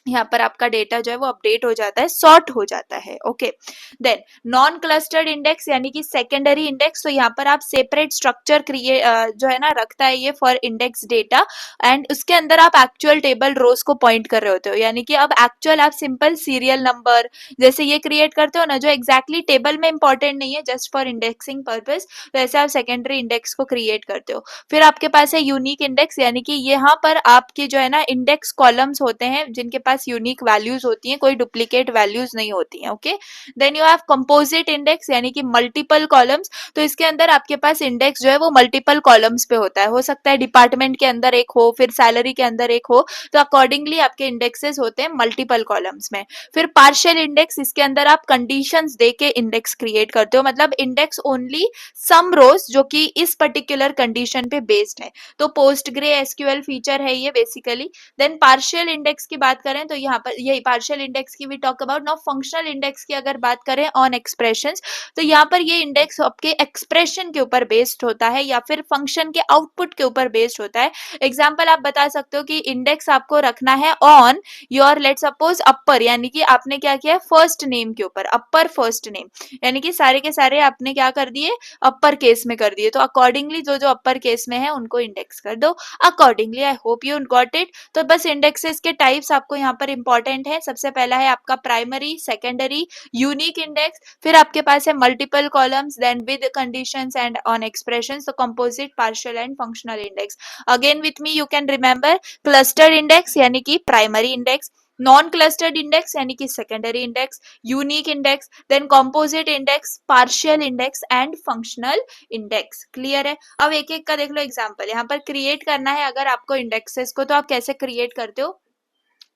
यहाँ पर आपका डेटा जो है वो अपडेट हो जाता है, सॉर्ट हो जाता है। Okay, then non clustered index यानी कि सेकेंडरी इंडेक्स। तो यहाँ पर आप सेपरेट स्ट्रक्चर क्रिएट जो है ना रखता है ये फॉर इंडेक्स डेटा, एंड उसके अंदर आप एक्चुअल टेबल रोज को पॉइंट कर रहे होते हो, यानी कि अब एक्चुअल आप सिंपल सीरियल नंबर जैसे ये क्रिएट करते हो ना, जो एग्जैक्टली टेबल में इंपॉर्टेंट नहीं है, जस्ट फॉर इंडेक्सिंग पर्पज, तो ऐसे आप सेकेंडरी इंडेक्स को क्रिएट करते हो। फिर आपके पास है यूनिक इंडेक्स, यानी कि यहाँ पर आपके जो है ना इंडेक्स कॉलम्स होते हैं जिनके पास यूनिक वैल्यूज होती हैं, कोई डुप्लीकेट वैल्यूज नहीं होती हैं। Okay, then you have composite index यानी कि मल्टीपल कॉलम्स। तो इसके अंदर आपके पास इंडेक्स जो है वो मल्टीपल कॉलम्स पे होता है, हो सकता है डिपार्टमेंट के अंदर एक हो, फिर सैलरी के अंदर एक हो, तो अकॉर्डिंगली आपके इंडेक्सेस होते हैं मल्टीपल कॉलम्स में। फिर पार्शियल इंडेक्स, इसके अंदर आप कंडीशंस दे के इंडेक्स क्रिएट करते हो, मतलब इंडेक्स ओनली सम रोज जो कि इस पर्टिकुलर कंडीशन पे बेस्ड है। तो पोस्ट ग्रे एसक्यूएल फीचर है ये बेसिकली। देन पार्शियल इंडेक्स की बात करें तो यहाँ पर यही पार्शियल इंडेक्स की भी talk about. Now functional index की अगर बात करें ऑन एक्सप्रेशंस, तो यहाँ पर ये इंडेक्स आपके एक्सप्रेशन के ऊपर बेस्ड होता है या फिर फंक्शन के आउटपुट के ऊपर बेस्ड होता है। एग्जाम्पल आप बता सकते हो कि इंडेक्स आपको रखना है ऑन योर लेट सपोज अपर, यानी कि आपने क्या किया फर्स्ट नेम के ऊपर, अपर फर्स्ट नेम, यानी कि सारे के सारे आपने क्या कर दिए अपर केस में कर दिए, तो अकॉर्डिंगली जो जो अपर केस में है उनको इंडेक्स कर दो accordingly. I hope you got it. तो बस इंडेक्सेस के टाइप्स आपको यहाँ यहाँ पर इंपॉर्टेंट है। सबसे पहला है आपका प्राइमरी, सेकेंडरी, यूनिक इंडेक्स, फिर आपके पास है multiple columns, then with conditions and on expression, तो composite, partial and functional index. Again with me you can remember clustered index यानी कि primary index, non clustered index यानी कि secondary index, unique index, then composite index, partial index and functional index. Clear है? अब एक एक का देख लो एग्जांपल। यहाँ पर क्रिएट करना है अगर आपको इंडेक्सेस को, तो आप कैसे क्रिएट करते हो?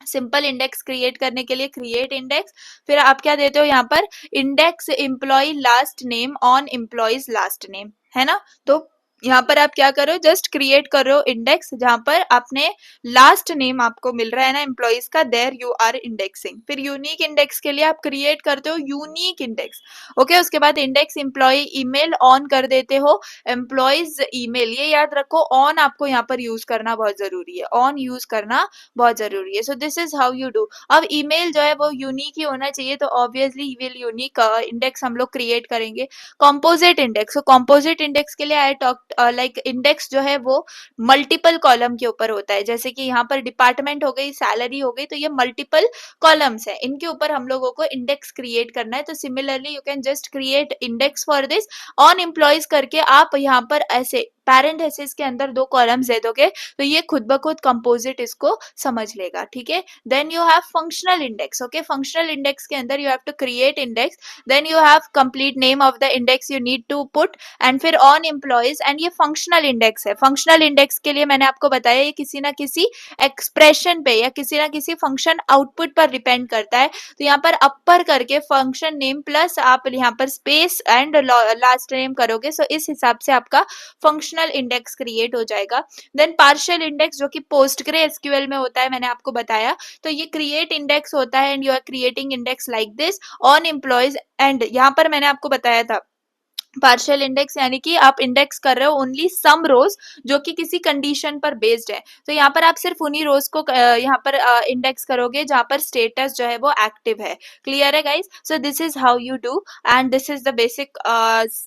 सिंपल इंडेक्स क्रिएट करने के लिए क्रिएट इंडेक्स, फिर आप क्या देते हो यहाँ पर, index employee last name on employees last name, है ना। तो यहाँ पर आप क्या करो, जस्ट क्रिएट करो इंडेक्स जहां पर आपने लास्ट नेम आपको मिल रहा है ना एम्प्लॉयज का, देयर यू आर इंडेक्सिंग। फिर यूनिक इंडेक्स के लिए आप क्रिएट करते हो यूनिक इंडेक्स, ओके। उसके बाद इंडेक्स एम्प्लॉय ईमेल ऑन कर देते हो, एम्प्लॉयज ईमेल, ये याद रखो ऑन आपको यहाँ पर यूज करना बहुत जरूरी है, ऑन यूज करना बहुत जरूरी है। सो this is how you do. अब ईमेल जो है वो यूनिक ही होना चाहिए, तो ऑब्वियसली विल यूनिक इंडेक्स हम लोग क्रिएट करेंगे। Composite index, so composite index के लिए आई टॉक लाइक इंडेक्स जो है वो मल्टीपल कॉलम के ऊपर होता है, जैसे कि यहाँ पर डिपार्टमेंट हो गई, सैलरी हो गई, तो ये मल्टीपल कॉलम्स है, इनके ऊपर हम लोगों को इंडेक्स क्रिएट करना है। तो similarly you can just create index for this on employees करके आप यहाँ पर ऐसे पैरेंथेसिस के अंदर 2 कॉलम्स दे दोगे, तो ये खुद ब खुद कंपोजिट इसको समझ लेगा, ठीक है। Then you have functional index, okay. Functional index के अंदर you have to create index, then you have complete name of the index you need to put, and फिर ऑन एम्प्लॉयज, एंड ये फंक्शनल इंडेक्स है। Functional index के लिए मैंने आपको बताया ये किसी ना किसी एक्सप्रेशन पे या किसी ना किसी फंक्शन आउटपुट पर डिपेंड करता है। तो यहाँ पर अपर करके फंक्शन नेम प्लस आप यहाँ पर स्पेस एंड लास्ट नेम करोगे, सो इस हिसाब से आपका फंक्शनल इंडेक्स क्रिएट हो जाएगा। देन पार्शियल इंडेक्स जो कि पोस्टग्रे एसक्यूएल में होता है, मैंने आपको बताया, तो ये क्रिएट इंडेक्स होता है, and you are creating index like this on employees, and यहाँ पर मैंने आपको बताया था पार्शियल इंडेक्स यानी कि आप इंडेक्स कर रहे हो ओनली सम रोज जो कि किसी कंडीशन पर बेस्ड है। तो यहाँ पर आप सिर्फ उन्हीं रोज को यहाँ पर इंडेक्स करोगे जहाँ पर स्टेटस जो है वो एक्टिव है। क्लियर है guys? So this is how you do, and this is the basic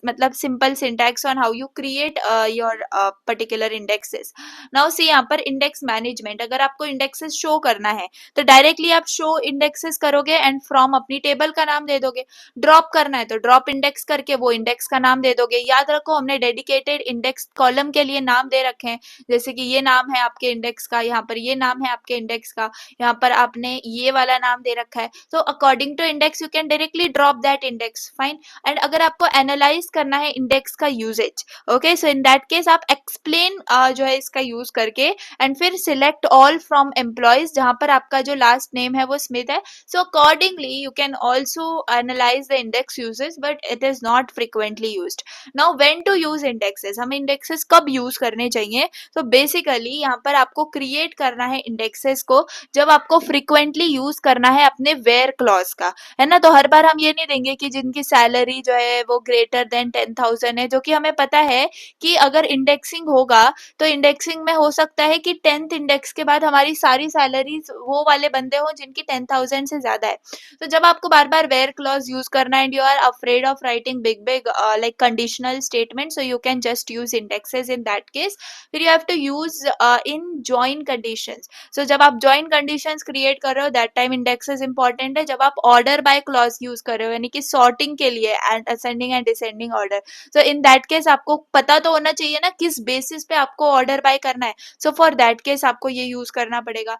मतलब simple syntax on how you create your particular indexes. Now see यहाँ पर इंडेक्स मैनेजमेंट, अगर आपको इंडेक्सेस शो करना है तो डायरेक्टली आप शो इंडेक्सेस करोगे एंड फ्रॉम अपनी टेबल का नाम दे दोगे। ड्रॉप करना है तो ड्रॉप इंडेक्स करके वो इंडेक्स का नाम दे दोगे। याद रखो हमने डेडिकेटेड इंडेक्स कॉलम के लिए नाम दे रखे हैं, जैसे कि ये नाम है आपके इंडेक्स का, यहाँ पर ये नाम है आपके इंडेक्स का, यहाँ पर आपने ये वाला नाम दे रखा है। तो according to index you can directly drop that index, fine. And अगर आपको एनालाइज करना है इंडेक्स का usage, okay, so in that case आप एक्सप्लेन जो है इसका यूज करके, एंड फिर सिलेक्ट ऑल फ्रॉम एम्प्लॉयज जहां पर आपका जो लास्ट नेम है वो स्मिथ है। So accordingly, you can also analyze the index uses, but it is not frequently used. Now, when to use indexes? हम indexes कब use करने चाहिए? तो basically यहाँ पर आपको create करना है indexes को जब आपको frequently use करना है अपने where clause का, है ना। तो हर बार हम ये नहीं देंगे कि जिनकी सैलरी जो है वो greater than 10,000 है, जो कि हमें पता है कि अगर indexing होगा तो indexing में हो सकता है कि 10th इंडेक्स के बाद हमारी सारी सैलरीज वो वाले बंदे हो जिनकी 10,000 से ज्यादा है। तो जब आपको बार बार वेयर क्लॉज यूज करना है and you are afraid of writing big big like conditional statement, so you can just use indexes in that case. फिर you have to use in join conditions. So जब आप join conditions create कर रहे हो that time indexes important है। जब आप order by clause use कर रहे हो यानी कि सॉर्टिंग के लिए and ascending and descending order, तो इन दैट केस आपको पता तो होना चाहिए ना किस बेसिस पे आपको ऑर्डर बाय करना है। सो फॉर दैट केस आपको ये यूज करना पड़ेगा।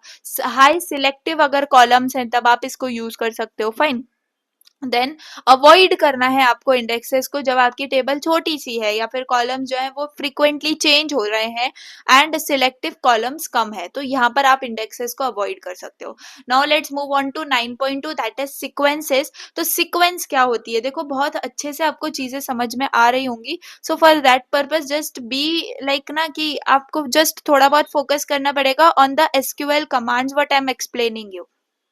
हाई सिलेक्टिव अगर कॉलम्स हैं तब आप इसको यूज कर सकते हो, फाइन। देन अवॉइड करना है आपको इंडेक्सेस को जब आपकी टेबल छोटी सी है या फिर कॉलम जो है वो फ्रीक्वेंटली चेंज हो रहे हैं एंड सिलेक्टिव कॉलम्स कम है, तो यहाँ पर आप इंडेक्सेस को अवॉइड कर सकते हो। Now let's move on to 9.2, that is sequences. तो सीक्वेंस क्या होती है? देखो बहुत अच्छे से आपको चीजें समझ में आ रही होंगी। So for that purpose just be like ना कि आपको जस्ट थोड़ा बहुत फोकस करना पड़ेगा on the SQL commands what I am explaining you.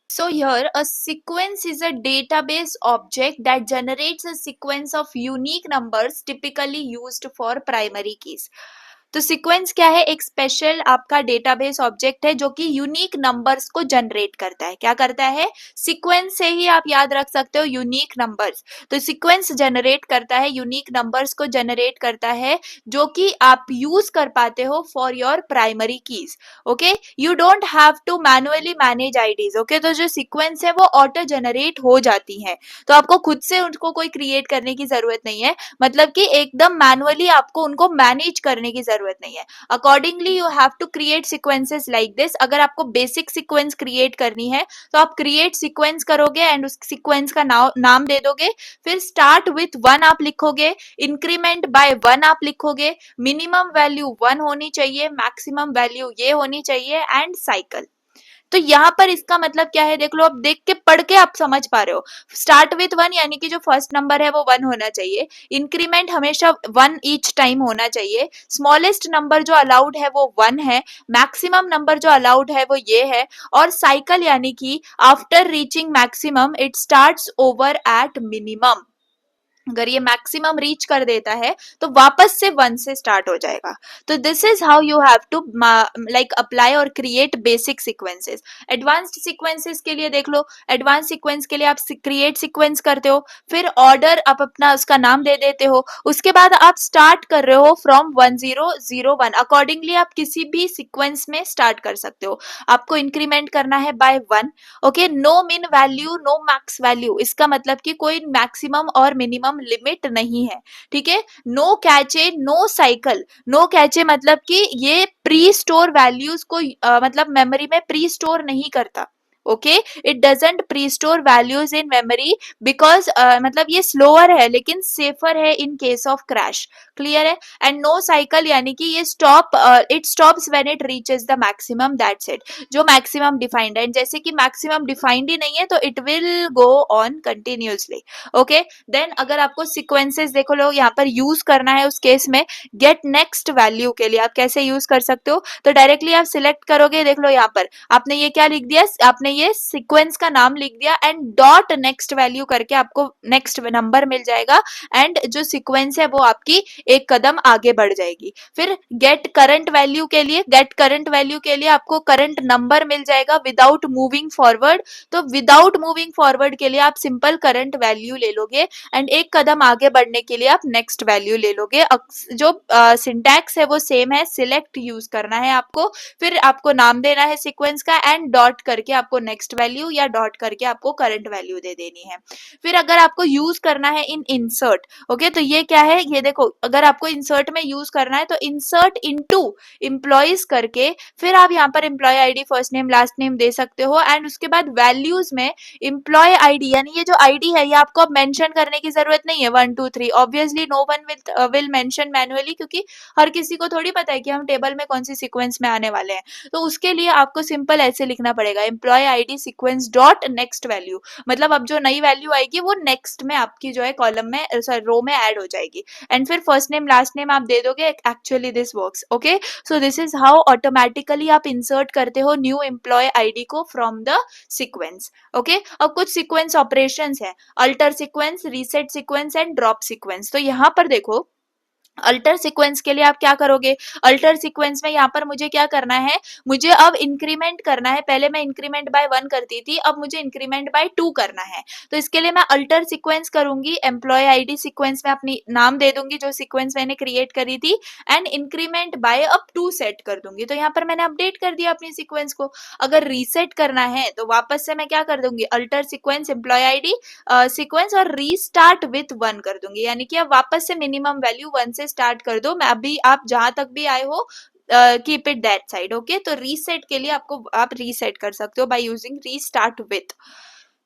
So here a sequence is a database object that generates a sequence of unique numbers typically used for primary keys. तो sequence क्या है? एक special आपका database object है जो कि unique numbers को generate करता है। क्या करता है? सीक्वेंस से ही आप याद रख सकते हो यूनिक नंबर्स। तो सीक्वेंस जनरेट करता है, यूनिक नंबर्स को जनरेट करता है जो कि आप यूज कर पाते हो for your primary keys. Okay, you don't have to manually manage IDs. Okay, तो जो सीक्वेंस है वो ऑटो जनरेट हो जाती है, तो आपको खुद से उनको कोई क्रिएट करने की जरूरत नहीं है, मतलब कि एकदम मैनुअली आपको उनको मैनेज करने की जरूरत नहीं है। Accordingly you have to create sequences like this. अगर आपको बेसिक सीक्वेंस क्रिएट करनी है तो आप क्रिएट सीक्वेंस करोगे एंड उस सीक्वेंस का नाम दे दोगे, फिर स्टार्ट विथ 1 आप लिखोगे, इंक्रीमेंट बाय 1 आप लिखोगे, मिनिमम वैल्यू 1 होनी चाहिए, मैक्सिमम वैल्यू ये होनी चाहिए, एंड साइकिल। तो यहाँ पर इसका मतलब क्या है? देख लो, अब देख के पढ़ के आप समझ पा रहे हो। स्टार्ट विथ 1 यानी कि जो फर्स्ट नंबर है वो 1 होना चाहिए, इंक्रीमेंट हमेशा 1 ईच टाइम होना चाहिए, स्मॉलेस्ट नंबर जो अलाउड है वो 1 है, मैक्सिमम नंबर जो अलाउड है वो ये है, और साइकिल यानी कि after reaching maximum it starts over at minimum. अगर ये मैक्सिमम रीच कर देता है तो वापस से 1 से स्टार्ट हो जाएगा। तो this is how you have to like apply और create basic sequences. Advanced sequences के लिए देख लो, एडवांस सीक्वेंस के लिए आप क्रिएट सीक्वेंस करते हो, फिर ऑर्डर आप अपना उसका नाम दे देते हो, उसके बाद आप स्टार्ट कर रहे हो फ्रॉम 1001। अकॉर्डिंगली आप किसी भी सीक्वेंस में स्टार्ट कर सकते हो। आपको इंक्रीमेंट करना है बाय 1। ओके, नो मिन वैल्यू नो मैक्स वैल्यू, इसका मतलब कि कोई मैक्सिमम और मिनिमम लिमिट नहीं है। ठीक है, no cache no cycle. No cache मतलब कि ये प्री स्टोर वैल्यूज को मतलब मेमोरी में प्री स्टोर नहीं करता। Okay, it doesn't pre store values in memory because मतलब ये स्लोअर है लेकिन सेफर है in case of crash. Clear है? एंड नो साइकिल यानी कि ये it stops when it reaches the maximum, that's it. जो मैक्सिमम डिफाइंड है, जैसे कि मैक्सिमम डिफाइंड ही नहीं है तो it will go on continuously. Okay, then अगर आपको सीक्वेंसेस देखो लो यहाँ पर यूज करना है, उस केस में गेट नेक्स्ट वैल्यू के लिए आप कैसे यूज कर सकते हो? तो डायरेक्टली आप सिलेक्ट करोगे, देख लो यहाँ पर आपने ये क्या लिख दिया, आपने ये सीक्वेंस का नाम लिख दिया एंड डॉट नेक्स्ट वैल्यू करके आपको नेक्स्ट नंबर मिल जाएगा, एंड जो सीक्वेंस है वो आपकी एक कदम आगे बढ़ जाएगी। फिर गेट करंट वैल्यू के लिए, गेट करंट वैल्यू के लिए आपको करंट नंबर मिल जाएगा विदाउट मूविंग फॉरवर्ड। तो विदाउट मूविंग फॉरवर्ड के लिए आप सिंपल करंट वैल्यू ले लोगे एंड एक कदम आगे बढ़ने के लिए आप नेक्स्ट वैल्यू ले लोगे। जो सिंटैक्स है वो सेम है, सिलेक्ट यूज करना है आपको, फिर आपको नाम देना है सीक्वेंस का एंड डॉट करके आपको नेक्स्ट वैल्यू या डॉट करके आपको करंट वैल्यू दे देनी है। फिर अगर आपको यूज करना है इन इंसर्ट, ओके, तो ये क्या है? ये देखो, अगर आपको इंसर्ट में यूज करना है तो इंसर्ट इनटू एम्प्लॉइज करके फिर आप यहाँ पर employee ID first name last name दे सकते हो, एंड उसके बाद वैल्यूज में एम्प्लॉय आईडी यानी ये जो आईडी है ये आपको अब मेंशन करने की जरूरत नहीं है 1 2 3। Obviously no one will mention manually, क्योंकि हर किसी को थोड़ी पता है कि हम टेबल में कौन सी सीक्वेंस में आने वाले हैं। तो उसके लिए आपको सिंपल ऐसे लिखना पड़ेगा, employee ID sequence dot next value. मतलब अब जो नई वैल्यू आएगी वो नेक्स्ट में आपकी जो है कॉलम में सॉरी रो में ऐड हो जाएगी, एंड फिर फर्स्ट नेम लास्ट नेम आप दे दोगे। Actually this works. Okay, so this is how automatically आप इंसर्ट करते हो न्यू एम्प्लॉय आईडी को फ्रॉम द सीक्वेंस। ओके, अब कुछ सीक्वेंस ऑपरेशंस है, alter sequence, reset sequence and drop sequence. तो यहाँ पर देखो, अल्टर सीक्वेंस के लिए आप क्या करोगे? अल्टर सीक्वेंस में यहाँ पर मुझे क्या करना है, मुझे अब इंक्रीमेंट करना है। पहले मैं इंक्रीमेंट बाय 1 करती थी, अब मुझे इंक्रीमेंट बाय 2 करना है। तो इसके लिए मैं अल्टर सीक्वेंस करूंगी, एम्प्लॉय आईडी सीक्वेंस में अपनी नाम दे दूंगी जो सीक्वेंस मैंने क्रिएट करी थी, एंड इंक्रीमेंट बाय अब 2 सेट कर दूंगी। तो यहाँ पर मैंने अपडेट कर दिया अपनी सीक्वेंस को। अगर रीसेट करना है तो वापस से मैं क्या कर दूंगी, alter sequence employee ID sequence और रीस्टार्ट विथ 1 कर दूंगी, यानी कि अब वापस से मिनिमम वैल्यू 1 से स्टार्ट कर दो। मैं अभी आप जहां तक भी आए हो keep it that side. Okay, तो रीसेट के लिए आपको आप रीसेट कर सकते हो by using restart with.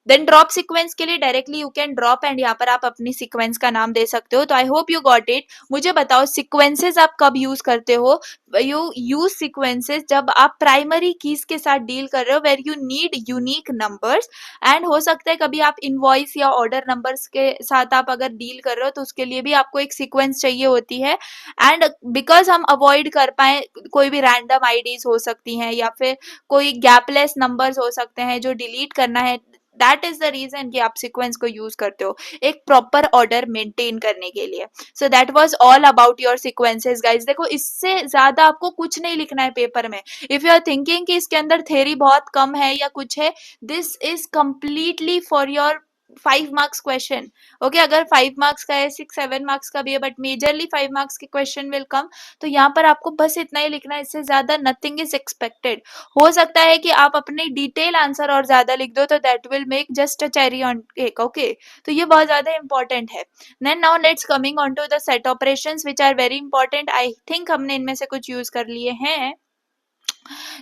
Then drop sequence के लिए directly you can drop and यहाँ पर आप अपनी सीक्वेंस का नाम दे सकते हो। तो आई होप यू गॉट इट। मुझे बताओ सीक्वेंसेस आप कब यूज करते हो? यू यूज सीक्वेंसेस जब आप प्राइमरी कीज के साथ डील कर रहे हो, where you need unique numbers, and हो सकता है कभी आप इनवॉइस या ऑर्डर नंबर्स के साथ आप अगर डील कर रहे हो तो उसके लिए भी आपको एक सीक्वेंस चाहिए होती है। एंड बिकॉज हम अवॉइड कर पाए, कोई भी रैंडम आईडीज हो सकती हैं या फिर कोई गैपलेस नंबर्स हो सकते हैं जो डिलीट करना है, दैट इज द रीजन कि आप सीक्वेंस को यूज करते हो एक प्रॉपर ऑर्डर मेंटेन करने के लिए. So that was all about your sequences guys. देखो इससे ज्यादा आपको कुछ नहीं लिखना है पेपर में. इफ यू आर थिंकिंग कि इसके अंदर थ्योरी बहुत कम है या कुछ है, this is completely for your 5 marks question. Okay, अगर 5 मार्क्स का है, 6-7 मार्क्स का भी है, बट मेजरली 5 मार्क्स के क्वेश्चन विल कम. तो यहाँ पर आपको बस इतना ही लिखना है, इससे ज्यादा नथिंग इज एक्सपेक्टेड. हो सकता है कि आप अपने डिटेल आंसर और ज्यादा लिख दो, तो that will make just a cherry on cake. Okay, तो ये बहुत ज्यादा इंपॉर्टेंट है. Then now let's coming on to the set operations which are very important. I think हमने इनमें से कुछ यूज कर लिए हैं.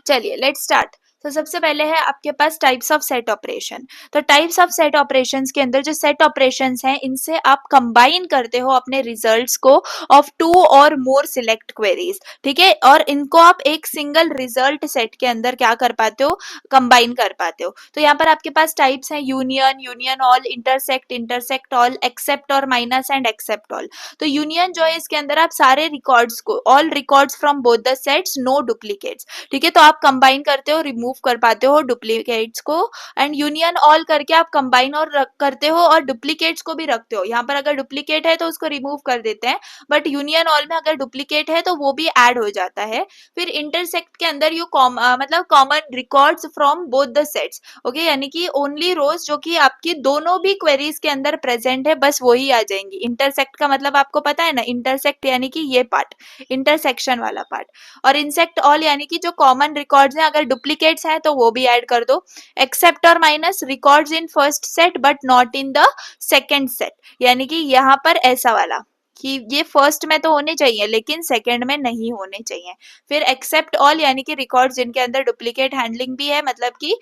चलिए लेट्स स्टार्ट. तो सबसे पहले है आपके पास टाइप्स ऑफ सेट ऑपरेशन. तो टाइप्स ऑफ सेट ऑपरेशंस के अंदर जो सेट ऑपरेशंस हैं, इनसे आप कंबाइन करते हो अपने रिजल्ट्स को ऑफ 2 और मोर सिलेक्ट क्वेरीज. ठीक है, और इनको आप एक सिंगल रिजल्ट सेट के अंदर क्या कर पाते हो, कंबाइन कर पाते हो. तो यहाँ पर आपके पास टाइप्स हैं union, union all, intersect, intersect all, except और माइनस एंड एक्सेप्ट ऑल. तो यूनियन जो है, इसके अंदर आप सारे रिकॉर्ड्स को, all records from both the sets, no duplicates. ठीक है, तो आप कंबाइन करते हो, रिमूव कर पाते हो डुप्लीकेट्स को. एंड यूनियन ऑल करके आप कंबाइन और करते हो और डुप्लीकेट्स को भी रखते हो. यहाँ पर अगर डुप्लीकेट है तो उसको रिमूव कर देते हैं, बट यूनियन ऑल में अगर डुप्लीकेट है तो वो भी ऐड हो जाता है. फिर इंटरसेक्ट के अंदर यू मतलब common records from both the sets. Okay, यानी कि ओनली रोज जो कि आपकी दोनों भी क्वेरीज के अंदर प्रेजेंट है, बस वही आ जाएंगी. इंटरसेक्ट का मतलब आपको पता है ना, इंटरसेक्ट यानी कि ये पार्ट, इंटरसेक्शन वाला पार्ट. और इंसेक्ट ऑल यानी कि जो कॉमन रिकॉर्ड्स हैं, अगर डुप्लीकेट्स हैं तो वो भी ऐड कर दो. एक्सेप्ट और minus records in first set but not in the second set, यानी कि यहाँ पर ऐसा वाला कि ये फर्स्ट में तो होने चाहिए लेकिन सेकंड में नहीं होने चाहिए. फिर एक्सेप्ट ऑल यानी कि रिकॉर्ड्स जिनके अंदर डुप्लीकेट हैंडलिंग भी है, मतलब कि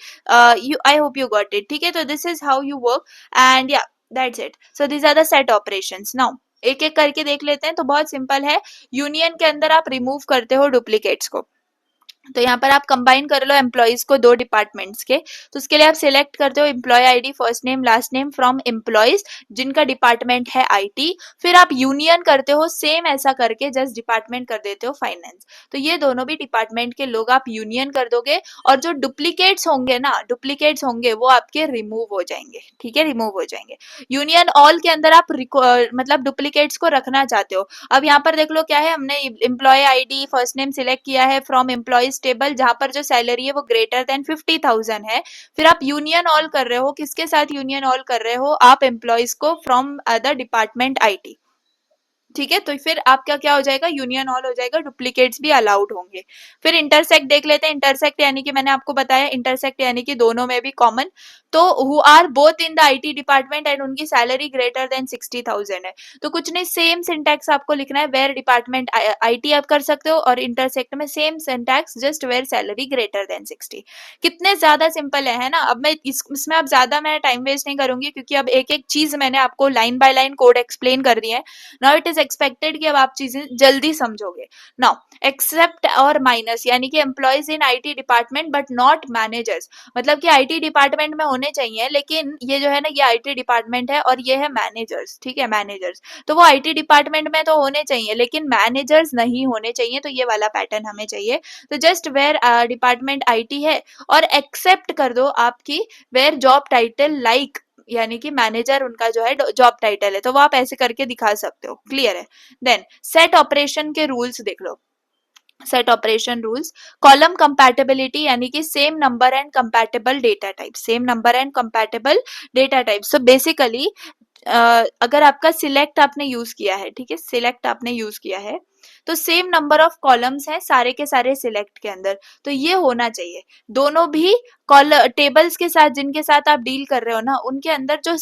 you, I hope you got it. ठीक है, तो this is how you work and या that's it. So this are the set operations. Now एक एक करके देख लेते हैं. तो बहुत सिंपल है. यूनियन के अंदर आप रिमूव करते हो डुप्लीकेट्स को. तो यहाँ पर आप कंबाइन कर लो एम्प्लॉयज को 2 डिपार्टमेंट्स के. तो उसके लिए आप सिलेक्ट करते हो employee ID first name last name from employees जिनका डिपार्टमेंट है आईटी. फिर आप यूनियन करते हो सेम ऐसा करके, जस्ट डिपार्टमेंट कर देते हो फाइनेंस. तो ये दोनों भी डिपार्टमेंट के लोग आप यूनियन कर दोगे, और जो डुप्लीकेट्स होंगे ना, डुप्लीकेट्स होंगे वो आपके रिमूव हो जाएंगे. ठीक है, रिमूव हो जाएंगे. यूनियन ऑल के अंदर आप मतलब डुप्लीकेट्स को रखना चाहते हो. अब यहाँ पर देख लो क्या है, हमने employee ID first name select किया है फ्रॉम एम्प्लॉयज टेबल, जहां पर जो सैलरी है वो ग्रेटर देन 50,000 है. फिर आप यूनियन ऑल कर रहे हो, किसके साथ यूनियन ऑल कर रहे हो, आप एम्प्लॉयज को फ्रॉम अदर डिपार्टमेंट आईटी. ठीक है, तो फिर आपका क्या हो जाएगा, यूनियन ऑल हो जाएगा, डुप्लीकेट्स भी अलाउड होंगे. फिर इंटरसेक्ट देख लेते हैं. इंटरसेक्ट यानी कि मैंने आपको बताया, इंटरसेक्ट यानी कि दोनों में भी कॉमन. तो who are both in the IT department and उनकी सैलरी ग्रेटर देन 60,000 है. तो कुछ नहीं, सेम सिंटैक्स आपको लिखना है. वेयर डिपार्टमेंट आईटी आप कर सकते हो, और इंटरसेक्ट में same syntax, just where salary greater than 60. कितने ज्यादा सिंपल है ना. अब मैं इसमें अब ज्यादा मैं टाइम वेस्ट नहीं करूंगी, क्योंकि अब एक एक चीज मैंने आपको line by line code explain कर दिया है. नाउ इट इज एक्सपेक्टेड कि अब आप चीजें जल्दी समझोगे. नाउ एक्सेप्ट और माइनस यानी कि employees in IT department but not managers, मतलब कि आईटी डिपार्टमेंट में होने चाहिए, लेकिन ये जो है ना, ये आईटी डिपार्टमेंट है और ये है मैनेजर्स. ठीक है, मैनेजर्स. तो वो आईटी डिपार्टमेंट में तो होने चाहिए लेकिन मैनेजर्स नहीं होने चाहिए. तो ये वाला पैटर्न हमें चाहिए. तो जस्ट वेयर डिपार्टमेंट आईटी है, और एक्सेप्ट कर दो आपकी वेयर जॉब टाइटल लाइक, यानी कि मैनेजर उनका जो है जॉब टाइटल है, तो वो आप ऐसे करके दिखा सकते हो. क्लियर है. देन सेट ऑपरेशन के रूल्स देख लो. Set operation rules, column compatibility यानी कि same number and compatible data type, same number and compatible data type. So basically अगर आपका सिलेक्ट आपने यूज किया है, ठीक है, सिलेक्ट आपने यूज किया है, तो सेम नंबर ऑफ कॉलम्स हैं सारे के सारे सिलेक्ट के अंदर, तो ये होना चाहिए. दोनों भी टेबल्स के साथ जिनके साथ आप डील कर रहे हो ना, उनके अंदर जो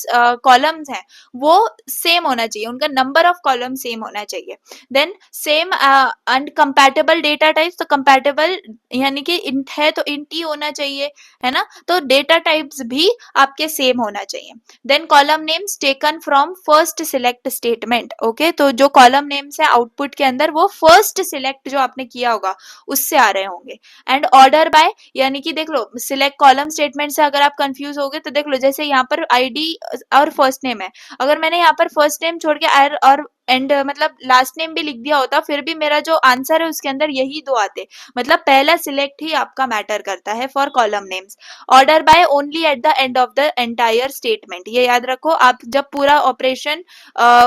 कॉलम्स हैं वो सेम होना चाहिए, उनका नंबर ऑफ कॉलम सेम होना चाहिए. Then same and compatible data types, तो कंपैटिबल यानी कि इंट है तो इंट ही होना चाहिए, है ना. तो डेटा टाइप्स भी आपके सेम होना चाहिए. Then column names taken from first select statement. Okay, तो जो कॉलम नेम्स है आउटपुट के अंदर वो फर्स्ट सिलेक्ट जो आपने किया होगा उससे आ रहे होंगे. एंड ऑर्डर बाय यानी कि देख लो, सिलेक्ट कॉलम स्टेटमेंट से अगर आप कंफ्यूज हो गए तो देख लो, जैसे यहाँ पर आईडी और फर्स्ट नेम है, अगर मैंने यहाँ पर फर्स्ट नेम छोड़ के और एंड मतलब लास्ट नेम भी लिख दिया होता, फिर भी मेरा जो आंसर है उसके अंदर यही दो आते। मतलब पहला सिलेक्ट ही आपका मैटर करता है for column names. Order by only at the end of the entire statement, ये याद रखो, आप जब पूरा ऑपरेशन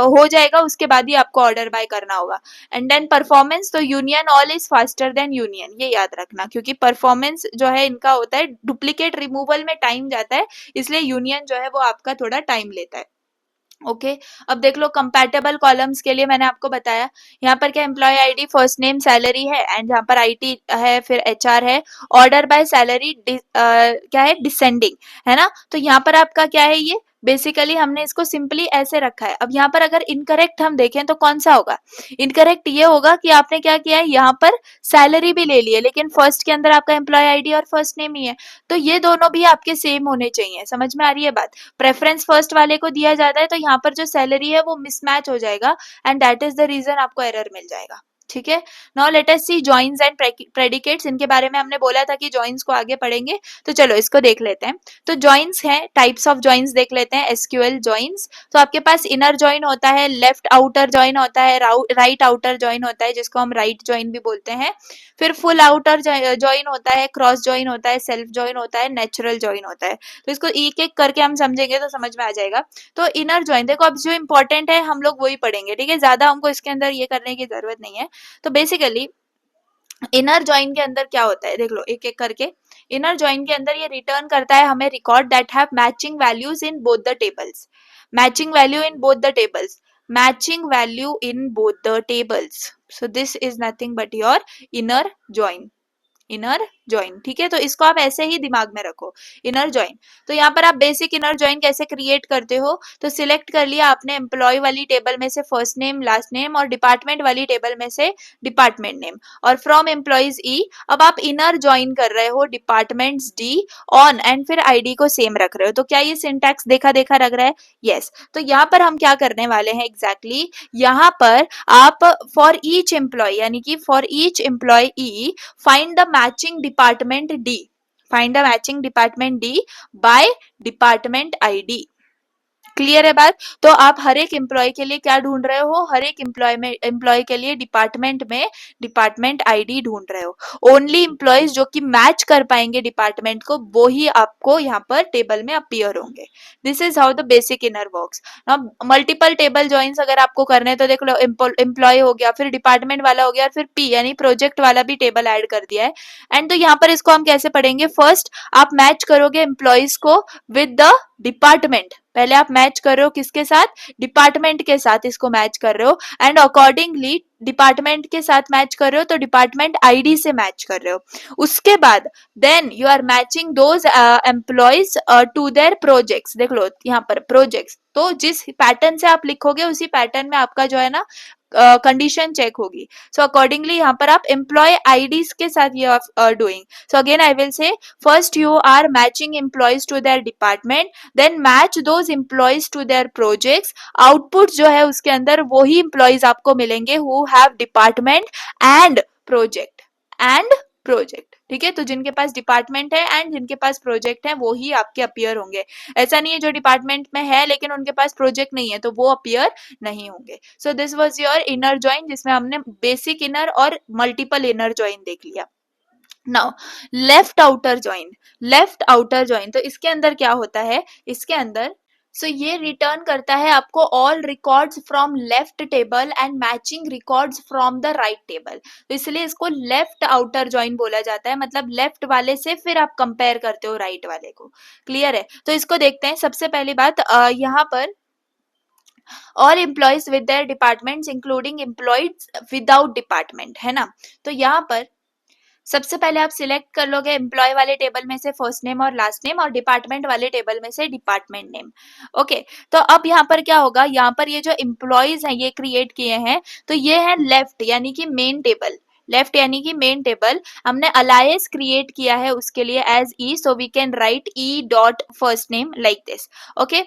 हो जाएगा उसके बाद ही आपको ऑर्डर बाय करना होगा। एंड देन परफॉर्मेंस, तो union all is faster than union, ये याद रखना, क्योंकि परफॉर्मेंस जो है इनका होता है डुप्लीकेट रिमूवल में टाइम जाता है, इसलिए यूनियन जो है वो आपका थोड़ा टाइम लेता है। ओके अब देख लो कंपैटिबल कॉलम्स के लिए मैंने आपको बताया, यहाँ पर क्या employee ID first name salary है, एंड यहाँ पर आईटी है, फिर एचआर है। ऑर्डर बाय सैलरी क्या है, डिसेंडिंग, है ना। तो यहाँ पर आपका क्या है, ये बेसिकली हमने इसको सिंपली ऐसे रखा है। अब यहाँ पर अगर इनकरेक्ट हम देखें तो कौन सा होगा, इनकरेक्ट ये होगा कि आपने क्या किया है, यहाँ पर सैलरी भी ले ली है लेकिन फर्स्ट के अंदर आपका एम्प्लॉय आईडी और फर्स्ट नेम ही है, तो ये दोनों भी आपके सेम होने चाहिए। समझ में आ रही है बात, प्रेफरेंस फर्स्ट वाले को दिया जाता है तो यहाँ पर जो सैलरी है वो मिसमैच हो जाएगा, and that is the reason आपको एरर मिल जाएगा। ठीक है, now let us see joins and predicates, इनके बारे में हमने बोला था कि जॉइंस को आगे पढ़ेंगे, तो चलो इसको देख लेते हैं। तो जॉइंस हैं, टाइप्स ऑफ जॉइंस देख लेते हैं। एसक्यूएल जॉइंस, तो आपके पास इनर जॉइन होता है, लेफ्ट आउटर जॉइन होता है, राइट आउटर जॉइन होता है जिसको हम राइट जॉइन भी बोलते हैं, फिर फुल आउटर जॉइन होता है, क्रॉस जॉइन होता है, सेल्फ जॉइन होता है, नेचुरल जॉइन होता है। तो इसको एक एक करके हम समझेंगे तो समझ में आ जाएगा। तो इनर जॉइन देखो, अब जो इंपॉर्टेंट है हम लोग वही पढ़ेंगे, ठीक है, ज्यादा हमको इसके अंदर ये करने की जरूरत नहीं है। तो बेसिकली इनर जॉइन के अंदर क्या होता है, देख लो एक एक करके। इनर जॉइन के अंदर ये रिटर्न करता है हमें record that have matching values in both the tables, matching value in both the tables, matching value in both the tables. So this is nothing but your inner join, inner join. ठीक है, तो इसको आप ऐसे ही दिमाग में रखो, inner join. तो यहाँ पर आप बेसिक इनर जॉइन कैसे क्रिएट करते हो, तो सिलेक्ट कर लिया आपने एम्प्लॉय वाली टेबल में से फर्स्ट नेम लास्ट नेम, और डिपार्टमेंट वाली टेबल में से डिपार्टमेंट नेम, और फ्रॉम एम्प्लॉयज ई। अब आप इनर जॉइन कर रहे हो डिपार्टमेंट्स डी ऑन, एंड फिर आईडी को सेम रख रहे हो। तो क्या ये सिंटैक्स देखा देखा लग रहा है, यस। तो यहाँ पर हम क्या करने वाले हैं एग्जैक्टली, यहाँ पर आप फॉर ईच एम्प्लॉय, यानी कि for each employ E find the matching department D, find the matching department D by department ID। Clear है बात। तो आप हर एक एम्प्लॉय के लिए क्या ढूंढ रहे हो, हर एक एम्प्लॉय के लिए डिपार्टमेंट में डिपार्टमेंट आईडी ढूंढ रहे हो। ओनली एम्प्लॉयज जो कि मैच कर पाएंगे डिपार्टमेंट को वो ही आपको यहाँ पर टेबल में अपीयर होंगे। This is how the basic inner works. Now multiple table joins अगर आपको करने हैं तो देख लो, एम्प्लॉय हो गया, फिर डिपार्टमेंट वाला हो गया, और फिर पी यानी प्रोजेक्ट वाला भी टेबल ऐड कर दिया है। एंड तो यहाँ पर इसको हम कैसे पढ़ेंगे, फर्स्ट आप मैच करोगे एम्प्लॉयज को विद द डिपार्टमेंट, पहले आप मैच कर रहे हो किसके साथ, डिपार्टमेंट के साथ इसको मैच कर रहे हो, एंड अकॉर्डिंगली डिपार्टमेंट के साथ मैच कर रहे हो तो डिपार्टमेंट आईडी से मैच कर रहे हो। उसके बाद then you are matching those employees to their projects. देख लो यहाँ पर प्रोजेक्ट्स, तो जिस पैटर्न से आप लिखोगे उसी पैटर्न में आपका जो है ना कंडीशन चेक होगी। सो अकॉर्डिंगली यहाँ पर आप एम्प्लॉय आईडीज के साथ ये are doing. So again I will say, first you are matching employees to their department, then match those employees to their projects. Output जो है उसके अंदर वही एम्प्लॉयज आपको मिलेंगे who have department and project, and project. ठीक है, तो जिनके पास डिपार्टमेंट है एंड जिनके पास प्रोजेक्ट है वो ही आपके अपीयर होंगे। ऐसा नहीं है जो डिपार्टमेंट में है लेकिन उनके पास प्रोजेक्ट नहीं है तो वो अपीयर नहीं होंगे। So this was your inner join, जिसमें हमने बेसिक इनर और मल्टीपल इनर जॉइन देख लिया। Now left outer join, left outer join, तो इसके अंदर क्या होता है, इसके अंदर ये रिटर्न करता है आपको all records from left table and matching records from the right table. तो इसलिए इसको लेफ्ट आउटर जॉइन बोला जाता है, मतलब लेफ्ट वाले से फिर आप कंपेयर करते हो राइट वाले को। क्लियर है, तो इसको देखते हैं। सबसे पहली बात यहाँ पर all employees with their departments including employees without department, है ना। तो यहाँ पर सबसे पहले आप सिलेक्ट कर लोगे एम्प्लॉय वाले टेबल में से फर्स्ट नेम और लास्ट नेम, और डिपार्टमेंट वाले टेबल में से डिपार्टमेंट नेम। ओके, तो अब यहाँ पर क्या होगा, यहाँ पर ये जो एम्प्लॉयज हैं ये क्रिएट किए हैं, तो ये है लेफ्ट यानी कि मेन टेबल, लेफ्ट यानी कि मेन टेबल। हमने अलायंस क्रिएट किया है उसके लिए as e, so we can write e dot first name like this. Okay,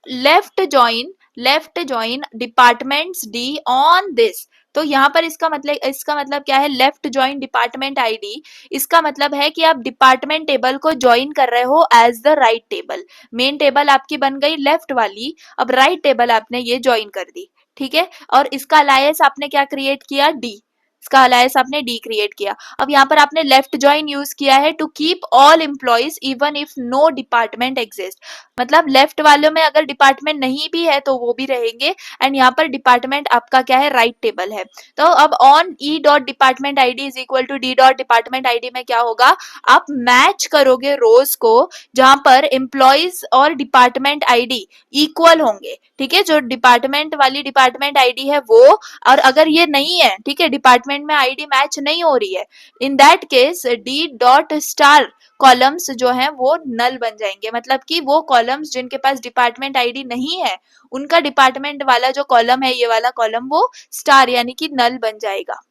left join departments d on this. तो यहाँ पर इसका मतलब क्या है, लेफ्ट जॉइन डिपार्टमेंट आईडी, इसका मतलब है कि आप डिपार्टमेंट टेबल को ज्वाइन कर रहे हो as the right table. Main table आपकी बन गई लेफ्ट वाली, अब राइट टेबल आपने ये ज्वाइन कर दी। ठीक है, और इसका अलायंस आपने क्या क्रिएट किया, डी, इसका अलायंस आपने डी क्रिएट किया। अब यहाँ पर आपने लेफ्ट ज्वाइन यूज किया है to keep all employees even if no department exist, मतलब लेफ्ट वालों में अगर डिपार्टमेंट नहीं भी है तो वो भी रहेंगे, एंड यहाँ पर डिपार्टमेंट आपका क्या है, राइट टेबल है। तो अब on e dot department ID is equal to d dot department ID में क्या होगा, आप मैच करोगे रोज को जहां पर एम्प्लॉइज और डिपार्टमेंट आईडी इक्वल होंगे, ठीक है, जो डिपार्टमेंट वाली डिपार्टमेंट आईडी है वो, और अगर ये नहीं है, ठीक है, डिपार्टमेंट में आईडी मैच नहीं हो रही है, इन that case D dot star columns जो हैं वो नल बन जाएंगे, मतलब कि वो कॉलम्स जिनके पास डिपार्टमेंट आईडी नहीं है उनका डिपार्टमेंट वाला जो कॉलम है, ये वाला कॉलम वो स्टार यानी कि नल बन जाएगा,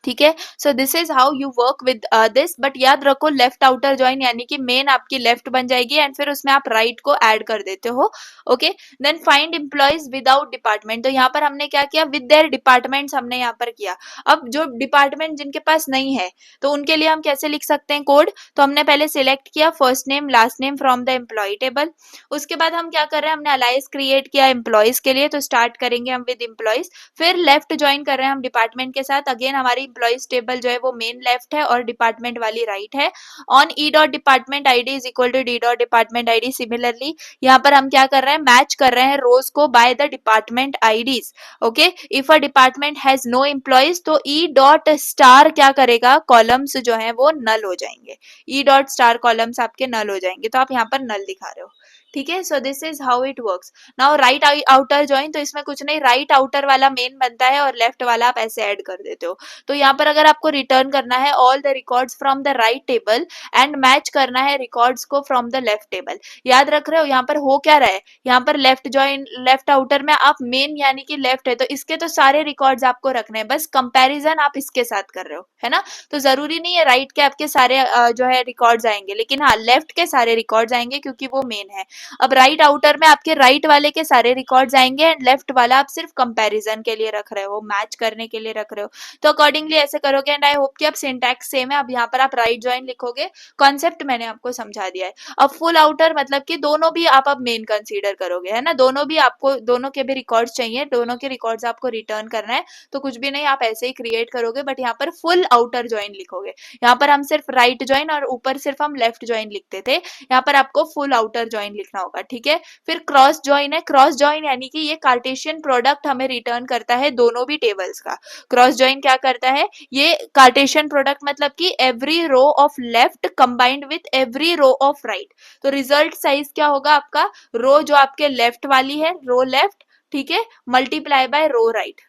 ठीक है। सो this is how you work with this, but याद रखो लेफ्ट आउटर ज्वाइन यानी कि मेन आपकी लेफ्ट बन जाएगी एंड फिर उसमें आप राइट को ऐड कर देते हो, okay. Then find employees without department, तो यहाँ पर हमने क्या किया, विद देयर डिपार्टमेंट्स हमने यहाँ पर किया। अब जो डिपार्टमेंट जिनके पास नहीं है तो उनके लिए हम कैसे लिख सकते हैं कोड, तो हमने पहले सिलेक्ट किया first name last name from the employee table, उसके बाद हम क्या कर रहे हैं, हमने अलायंस क्रिएट किया एम्प्लॉयज के लिए, तो स्टार्ट करेंगे हम विद एम्प्लॉयज, फिर लेफ्ट ज्वाइन कर रहे हैं हम डिपार्टमेंट के साथ, अगेन हमारी एम्प्लॉयज टेबल जो है वो मेन लेफ्ट है और डिपार्टमेंट वाली राइट है। On e dot department ID is equal to d dot department ID, similarly यहाँ पर हम क्या कर रहे हैं, मैच कर रहे हैं रोज को by the department IDs, okay. If a department has no employees तो ई डॉट स्टार क्या करेगा, कॉलम्स जो है वो नल हो जाएंगे, ई डॉट स्टार कॉलम्स आपके नल हो जाएंगे, तो आप यहाँ पर नल दिखा रहे हो, ठीक है। सो this is how it works. Now right outer join, तो इसमें कुछ नहीं, राइट आउटर वाला मेन बनता है और लेफ्ट वाला आप ऐसे ऐड कर देते हो। तो यहाँ पर अगर आपको रिटर्न करना है all the records from the right table and match करना है रिकॉर्ड्स को फ्रॉम द लेफ्ट टेबल, याद रख रहे हो यहाँ पर हो क्या रहा है, यहाँ पर लेफ्ट ज्वाइन लेफ्ट आउटर में आप मेन यानी कि लेफ्ट है तो इसके तो सारे रिकॉर्ड्स आपको रखने हैं, बस कंपैरिजन आप इसके साथ कर रहे हो, है ना। तो जरूरी नहीं है राइट के आपके सारे जो है रिकॉर्ड्स आएंगे, लेकिन हाँ लेफ्ट के सारे रिकॉर्ड्स आएंगे क्योंकि वो मेन है। अब राइट आउटर में आपके राइट वाले के सारे रिकॉर्ड्स आएंगे एंड लेफ्ट वाला आप सिर्फ कंपैरिजन के लिए रख रहे हो, मैच करने के लिए रख रहे हो, तो अकॉर्डिंगली ऐसे करोगे एंड आई होप कि अब सिंटैक्स सेम है। अब यहाँ पर आप राइट ज्वाइन लिखोगे, कॉन्सेप्ट मैंने आपको समझा दिया है। अब फुल आउटर मतलब कि दोनों भी आप अब मेन कंसीडर करोगे, है ना, दोनों भी आपको, दोनों के भी रिकॉर्ड्स चाहिए, दोनों के रिकॉर्ड्स आपको रिटर्न करना है, तो कुछ भी नहीं आप ऐसे ही क्रिएट करोगे, बट यहाँ पर फुल आउटर ज्वाइन लिखोगे। यहाँ पर हम सिर्फ राइट ज्वाइन और ऊपर सिर्फ हम लेफ्ट ज्वाइन लिखते थे, यहाँ पर आपको फुल आउटर ज्वाइन लिखना होगा, ठीक है। फिर क्रॉस ज्वाइन है, क्रॉस ज्वाइन यानी कि ये कार्टेशियन प्रोडक्ट हमें रिटर्न करता है दोनों भी टेबल्स का। क्रॉस ज्वाइन क्या करता है, ये कार्टेशियन प्रोडक्ट मतलब कि every row of left combined with every row of right, तो रिजल्ट साइज क्या होगा आपका, रो जो आपके लेफ्ट वाली है, रो लेफ्ट, ठीक है, मल्टीप्लाई बाय रो राइट,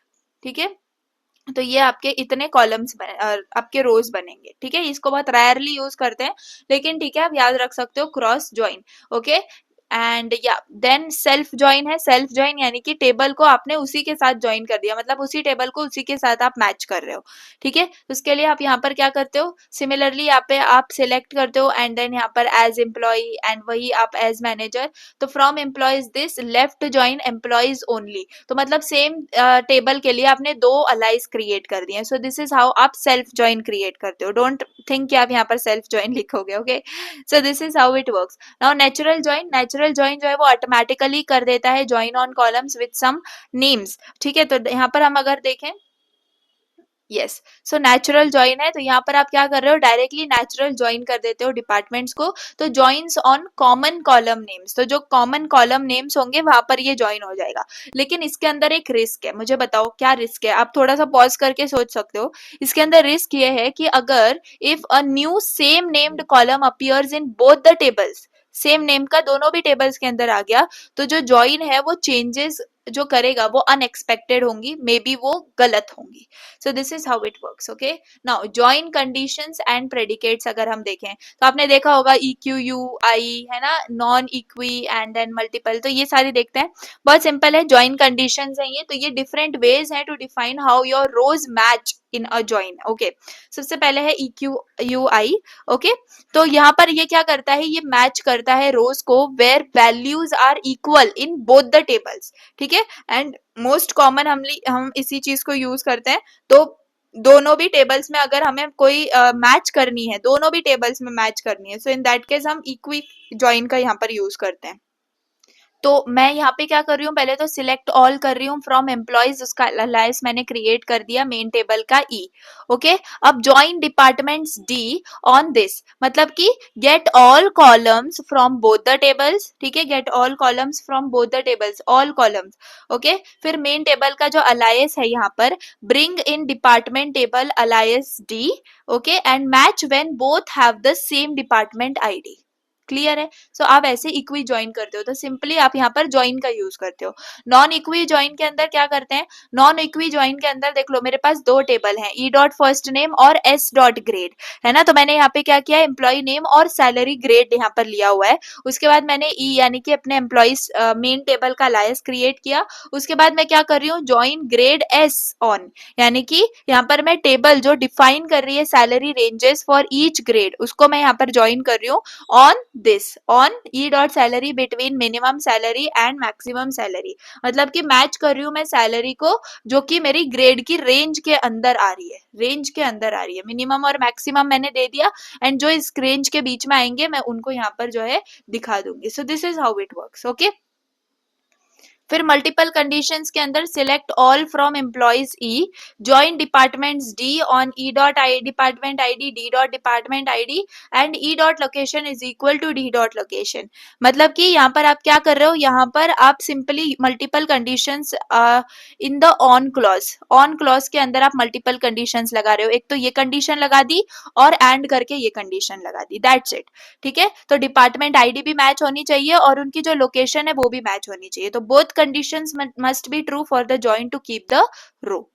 ठीक है। तो ये आपके इतने कॉलम्स आपके रोज बनेंगे, ठीक है। इसको बहुत रेयरली यूज करते हैं लेकिन ठीक है, आप याद रख सकते हो क्रॉस ज्वाइन, ओके। एंड या देन सेल्फ ज्वाइन है, सेल्फ ज्वाइन यानी कि टेबल को आपने उसी के साथ ज्वाइन कर दिया, मतलब उसी टेबल को उसी के साथ आप मैच कर रहे हो, ठीक है। तो उसके लिए आप यहाँ पर क्या करते हो, सिमिलरली यहाँ पे आप सिलेक्ट करते हो एंड देन यहाँ पर एज एम्प्लॉय एंड वही आप एज मैनेजर, तो from employees this left join employees only, तो मतलब सेम टेबल के लिए आपने दो अलाइज क्रिएट कर दिए। सो दिस इज हाउ आप सेल्फ ज्वाइन क्रिएट करते हो, डोंट थिंक कि आप यहाँ पर सेल्फ ज्वाइन लिखोगे, okay. So this is how it works. Now natural join, natural join जो है वो ऑटोमेटिकली कर देता है join on columns with same names, ठीक है। तो यहाँ पर हम अगर देखें, यस, सो नेचुरल ज्वाइन है, तो यहाँ पर आप क्या कर रहे हो, डायरेक्टली नेचुरल ज्वाइन कर देते हो डिपार्टमेंट्स को, तो joins on common column names, तो जो कॉमन कॉलम नेम्स होंगे वहां पर ये ज्वाइन हो जाएगा। लेकिन इसके अंदर एक रिस्क है, मुझे बताओ क्या रिस्क है, आप थोड़ा सा पॉज करके सोच सकते हो। इसके अंदर रिस्क ये है कि अगर if a new same named column appears in both the tables, same name का दोनों भी टेबल्स के अंदर आ गया, तो जो ज्वाइन है वो चेंजेस जो करेगा वो अनएक्सपेक्टेड होंगी, मे बी वो गलत होंगी। सो this is how it works, okay. Now join conditions and predicates अगर हम देखें तो आपने देखा होगा ई क्यू यू आई, है ना, non equi and then multiple, तो ये सारी देखते हैं, बहुत सिंपल है। जॉइन कंडीशंस है ये, तो ये डिफरेंट वेज है to define how your rows match in a join, okay. सबसे पहले है E Q U I, okay. तो यहाँ पर ये क्या करता है, ये मैच करता है रोज को where values are equal in both the tables, ठीक है। एंड मोस्ट कॉमन हम इसी चीज को यूज करते हैं, तो दोनों भी टेबल्स में अगर हमें कोई मैच करनी है, दोनों भी टेबल्स में मैच करनी है, सो इन दैट केस हम इक्वी ज्वाइन का यहाँ पर यूज करते हैं, तो मैं यहाँ पे क्या कर रही हूँ, पहले तो सिलेक्ट ऑल कर रही हूँ फ्रॉम एम्प्लॉयज, उसका अलायस मैंने क्रिएट कर दिया मेन टेबल का ई। ओके, अब join departments d on this, मतलब कि get all columns from both the tables, ठीक है, get all columns from both the tables, all columns. Okay, फिर मेन टेबल का जो अलायस है यहाँ पर, bring in department table अलायस D, okay, and match when both have the same department ID. Clear है? सो आप ऐसे इक्वी ज्वाइन करते हो, तो सिंपली आप यहाँ पर ज्वाइन का यूज करते हो। नॉन इक्वी ज्वाइन के अंदर क्या करते हैं, नॉन इक्वी ज्वाइन के अंदर देख लो मेरे पास दो टेबल हैं, ई डॉट फर्स्ट नेम और एस डॉट ग्रेड, है ना। तो मैंने यहाँ पे क्या किया, एम्प्लॉय नेम और सैलरी ग्रेड यहाँ पर लिया हुआ है। उसके बाद मैंने ई यानी कि अपने एम्प्लॉइज मेन टेबल का अलायस क्रिएट किया। उसके बाद मैं क्या कर रही हूँ, ज्वाइन ग्रेड एस ऑन, यानी कि यहाँ पर मैं टेबल जो डिफाइन कर रही है salary ranges for each grade, उसको मैं यहाँ पर ज्वाइन कर रही हूँ on this, on e dot salary between minimum salary and maximum salary, मतलब कि मैच कर रही हूँ मैं सैलरी को जो कि मेरी ग्रेड की रेंज के अंदर आ रही है, रेंज के अंदर आ रही है, मिनिमम और मैक्सिमम मैंने दे दिया, एंड जो इस रेंज के बीच में आएंगे मैं उनको यहाँ पर जो है दिखा दूंगी। So this is how it works. Okay, फिर मल्टीपल कंडीशंस के अंदर select all from employees e, join departments d on e dot I department ID, d dot department ID and e dot location is equal to d dot location. मतलब कि यहाँ पर आप क्या कर रहे हो, यहाँ पर आप simply multiple conditions in the on clause के अंदर आप मल्टीपल कंडीशंस लगा रहे हो, एक तो ये कंडीशन लगा दी और एंड करके ये कंडीशन लगा दी, दैट्स इट। ठीक है, तो डिपार्टमेंट आईडी भी मैच होनी चाहिए और उनकी जो लोकेशन है वो भी मैच होनी चाहिए, तो both conditions must be true for the join to keep the row.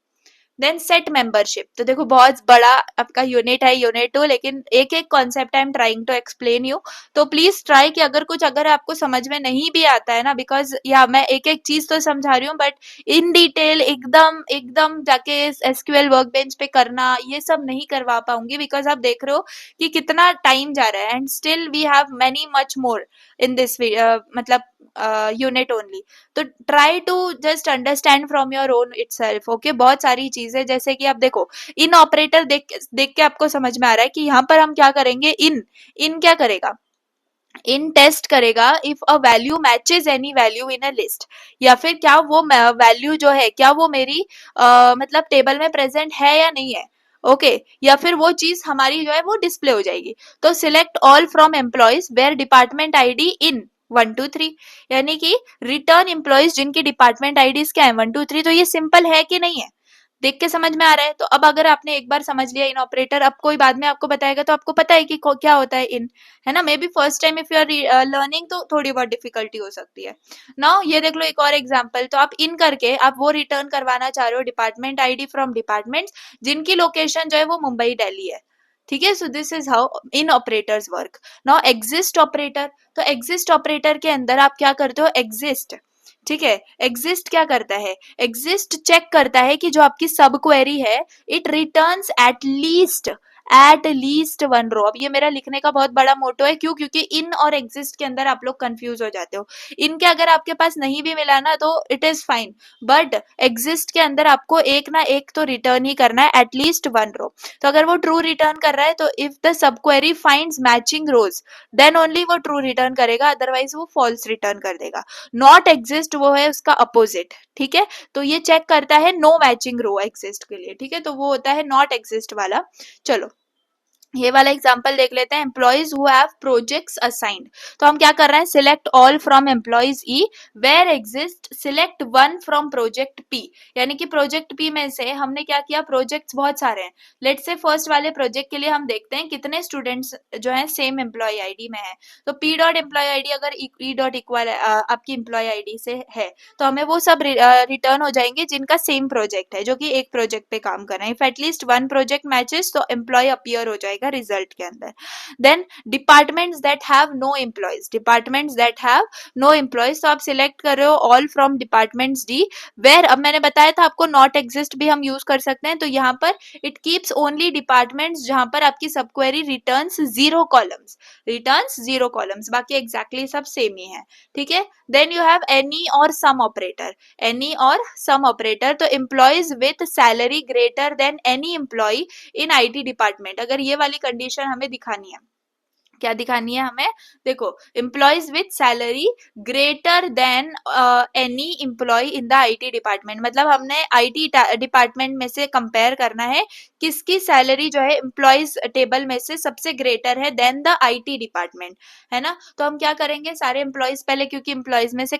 Then set membership, तो देखो बहुत बड़ा आपका यूनिट है यूनिट 2, लेकिन एक एक concept I am trying to explain you, तो प्लीज ट्राई कि अगर आपको समझ में नहीं भी आता है ना, बिकॉज या मैं एक एक चीज तो समझा रही हूँ बट इन डिटेल एकदम एकदम जाके एसक्यूएल वर्कबेंच पे करना ये सब नहीं करवा पाऊंगी, बिकॉज आप देख रहे हो कि कितना टाइम जा रहा है and still we have many much more in this मतलब यूनिट ओनली। तो try to just understand from your own itself. Okay, बहुत सारी चीजें जैसे कि आप देखो इन ऑपरेटर देख के आपको समझ में आ रहा है कि यहाँ पर हम क्या करेंगे, इन क्या करेगा, इन टेस्ट करेगा if a value matches any value in a list, या फिर क्या वो वैल्यू जो है क्या वो मेरी मतलब टेबल में प्रेजेंट है या नहीं है। ओके, या फिर वो चीज हमारी जो है वो डिस्प्ले हो जाएगी। तो select all from employees where department ID in 1 2 3, यानी कि रिटर्न एम्प्लॉयज जिनकी डिपार्टमेंट आईडीज क्या है 1 2 3, तो ये सिंपल है कि नहीं है, देख के समझ में आ रहा है। तो अब अगर आपने एक बार समझ लिया इन ऑपरेटर, अब कोई बाद में आपको बताएगा तो आपको पता है कि क्या होता है इन, है ना। May be first time if you are learning तो थोड़ी बहुत डिफिकल्टी हो सकती है। नाउ ये देख लो एक और एग्जांपल, तो आप इन करके आप वो रिटर्न करवाना चाह रहे हो डिपार्टमेंट आईडी फ्रॉम डिपार्टमेंट्स जिनकी लोकेशन जो है वो मुंबई दिल्ली है। ठीक है, सो this is how in operators work. Now exist operator, तो एग्जिस्ट ऑपरेटर के अंदर आप क्या करते हो, एग्जिस्ट, ठीक है, एग्जिस्ट क्या करता है, एग्जिस्ट चेक करता है कि जो आपकी सब क्वेरी है इट रिटर्न्स एट लीस्ट 1 रो। अब ये मेरा लिखने का बहुत बड़ा मोटो है, क्यों, क्योंकि इन और एग्जिस्ट के अंदर आप लोग कंफ्यूज हो जाते हो। इन के अगर आपके पास नहीं भी मिला ना तो it is fine, but exist के अंदर आपको एक ना एक तो रिटर्न ही करना है एटलीस्ट 1 रो। तो अगर वो ट्रू रिटर्न कर रहा है तो if the sub query finds matching rows then only वो ट्रू रिटर्न करेगा, अदरवाइज वो फॉल्स रिटर्न कर देगा। नॉट एग्जिस्ट वो है उसका अपोजिट। ठीक है, तो ये चेक करता है नो मैचिंग रो एग्जिस्ट के लिए। ठीक है, तो वो होता है नॉट एग्जिस्ट वाला। चलो ये वाला एग्जांपल देख लेते हैं, employees who have projects assigned, तो हम क्या कर रहे हैं, select all from employees e where exist select 1 from project p, यानी कि प्रोजेक्ट पी में से हमने क्या किया, प्रोजेक्ट्स बहुत सारे हैं, लेट्स से फर्स्ट वाले प्रोजेक्ट के लिए हम देखते हैं कितने स्टूडेंट्स जो है सेम एम्प्लॉय आईडी में है। तो पी डॉट एम्प्लॉय आईडी अगर ई डॉट इक्वल आपकी एम्प्लॉय आईडी से है तो हमें वो सब रिटर्न हो जाएंगे जिनका सेम प्रोजेक्ट है, जो कि एक प्रोजेक्ट पे काम कर रहे हैं। इफ एटलीस्ट 1 प्रोजेक्ट मैचेस तो एम्प्लॉय अपीयर हो जाएगा रिजल्ट के अंदर। Then departments that have no employees, departments that have no employees, तो आप सिलेक्ट कर रहे हो all from departments d where, अब मैंने बताया था आपको नॉट एग्जिस्ट भी हम यूज कर सकते हैं, तो यहाँ पर इट कीप्स ओनली डिपार्टमेंट्स जहां पर आपकी सब क्वेरी रिटर्न्स 0 कॉलम्स, बाकी एग्जैक्टली सब सेम ही है। ठीक है, देन यू हैव एनी और सम ऑपरेटर, एनी और सम ऑपरेटर, तो employees with salary greater than any employee in IT department, अगर ये वाली कंडीशन हमें दिखानी है क्या दिखानी है हमें, देखो employees with salary greater than any employee in the IT department, मतलब हमने आईटी डिपार्टमेंट में से कंपेयर करना है किसकी सैलरी जो है एम्प्लॉयज टेबल में से सबसे ग्रेटर है देन द आईटी डिपार्टमेंट, है ना। तो हम क्या करेंगे, सारे एम्प्लॉयज पहले, क्योंकि एम्प्लॉयज में से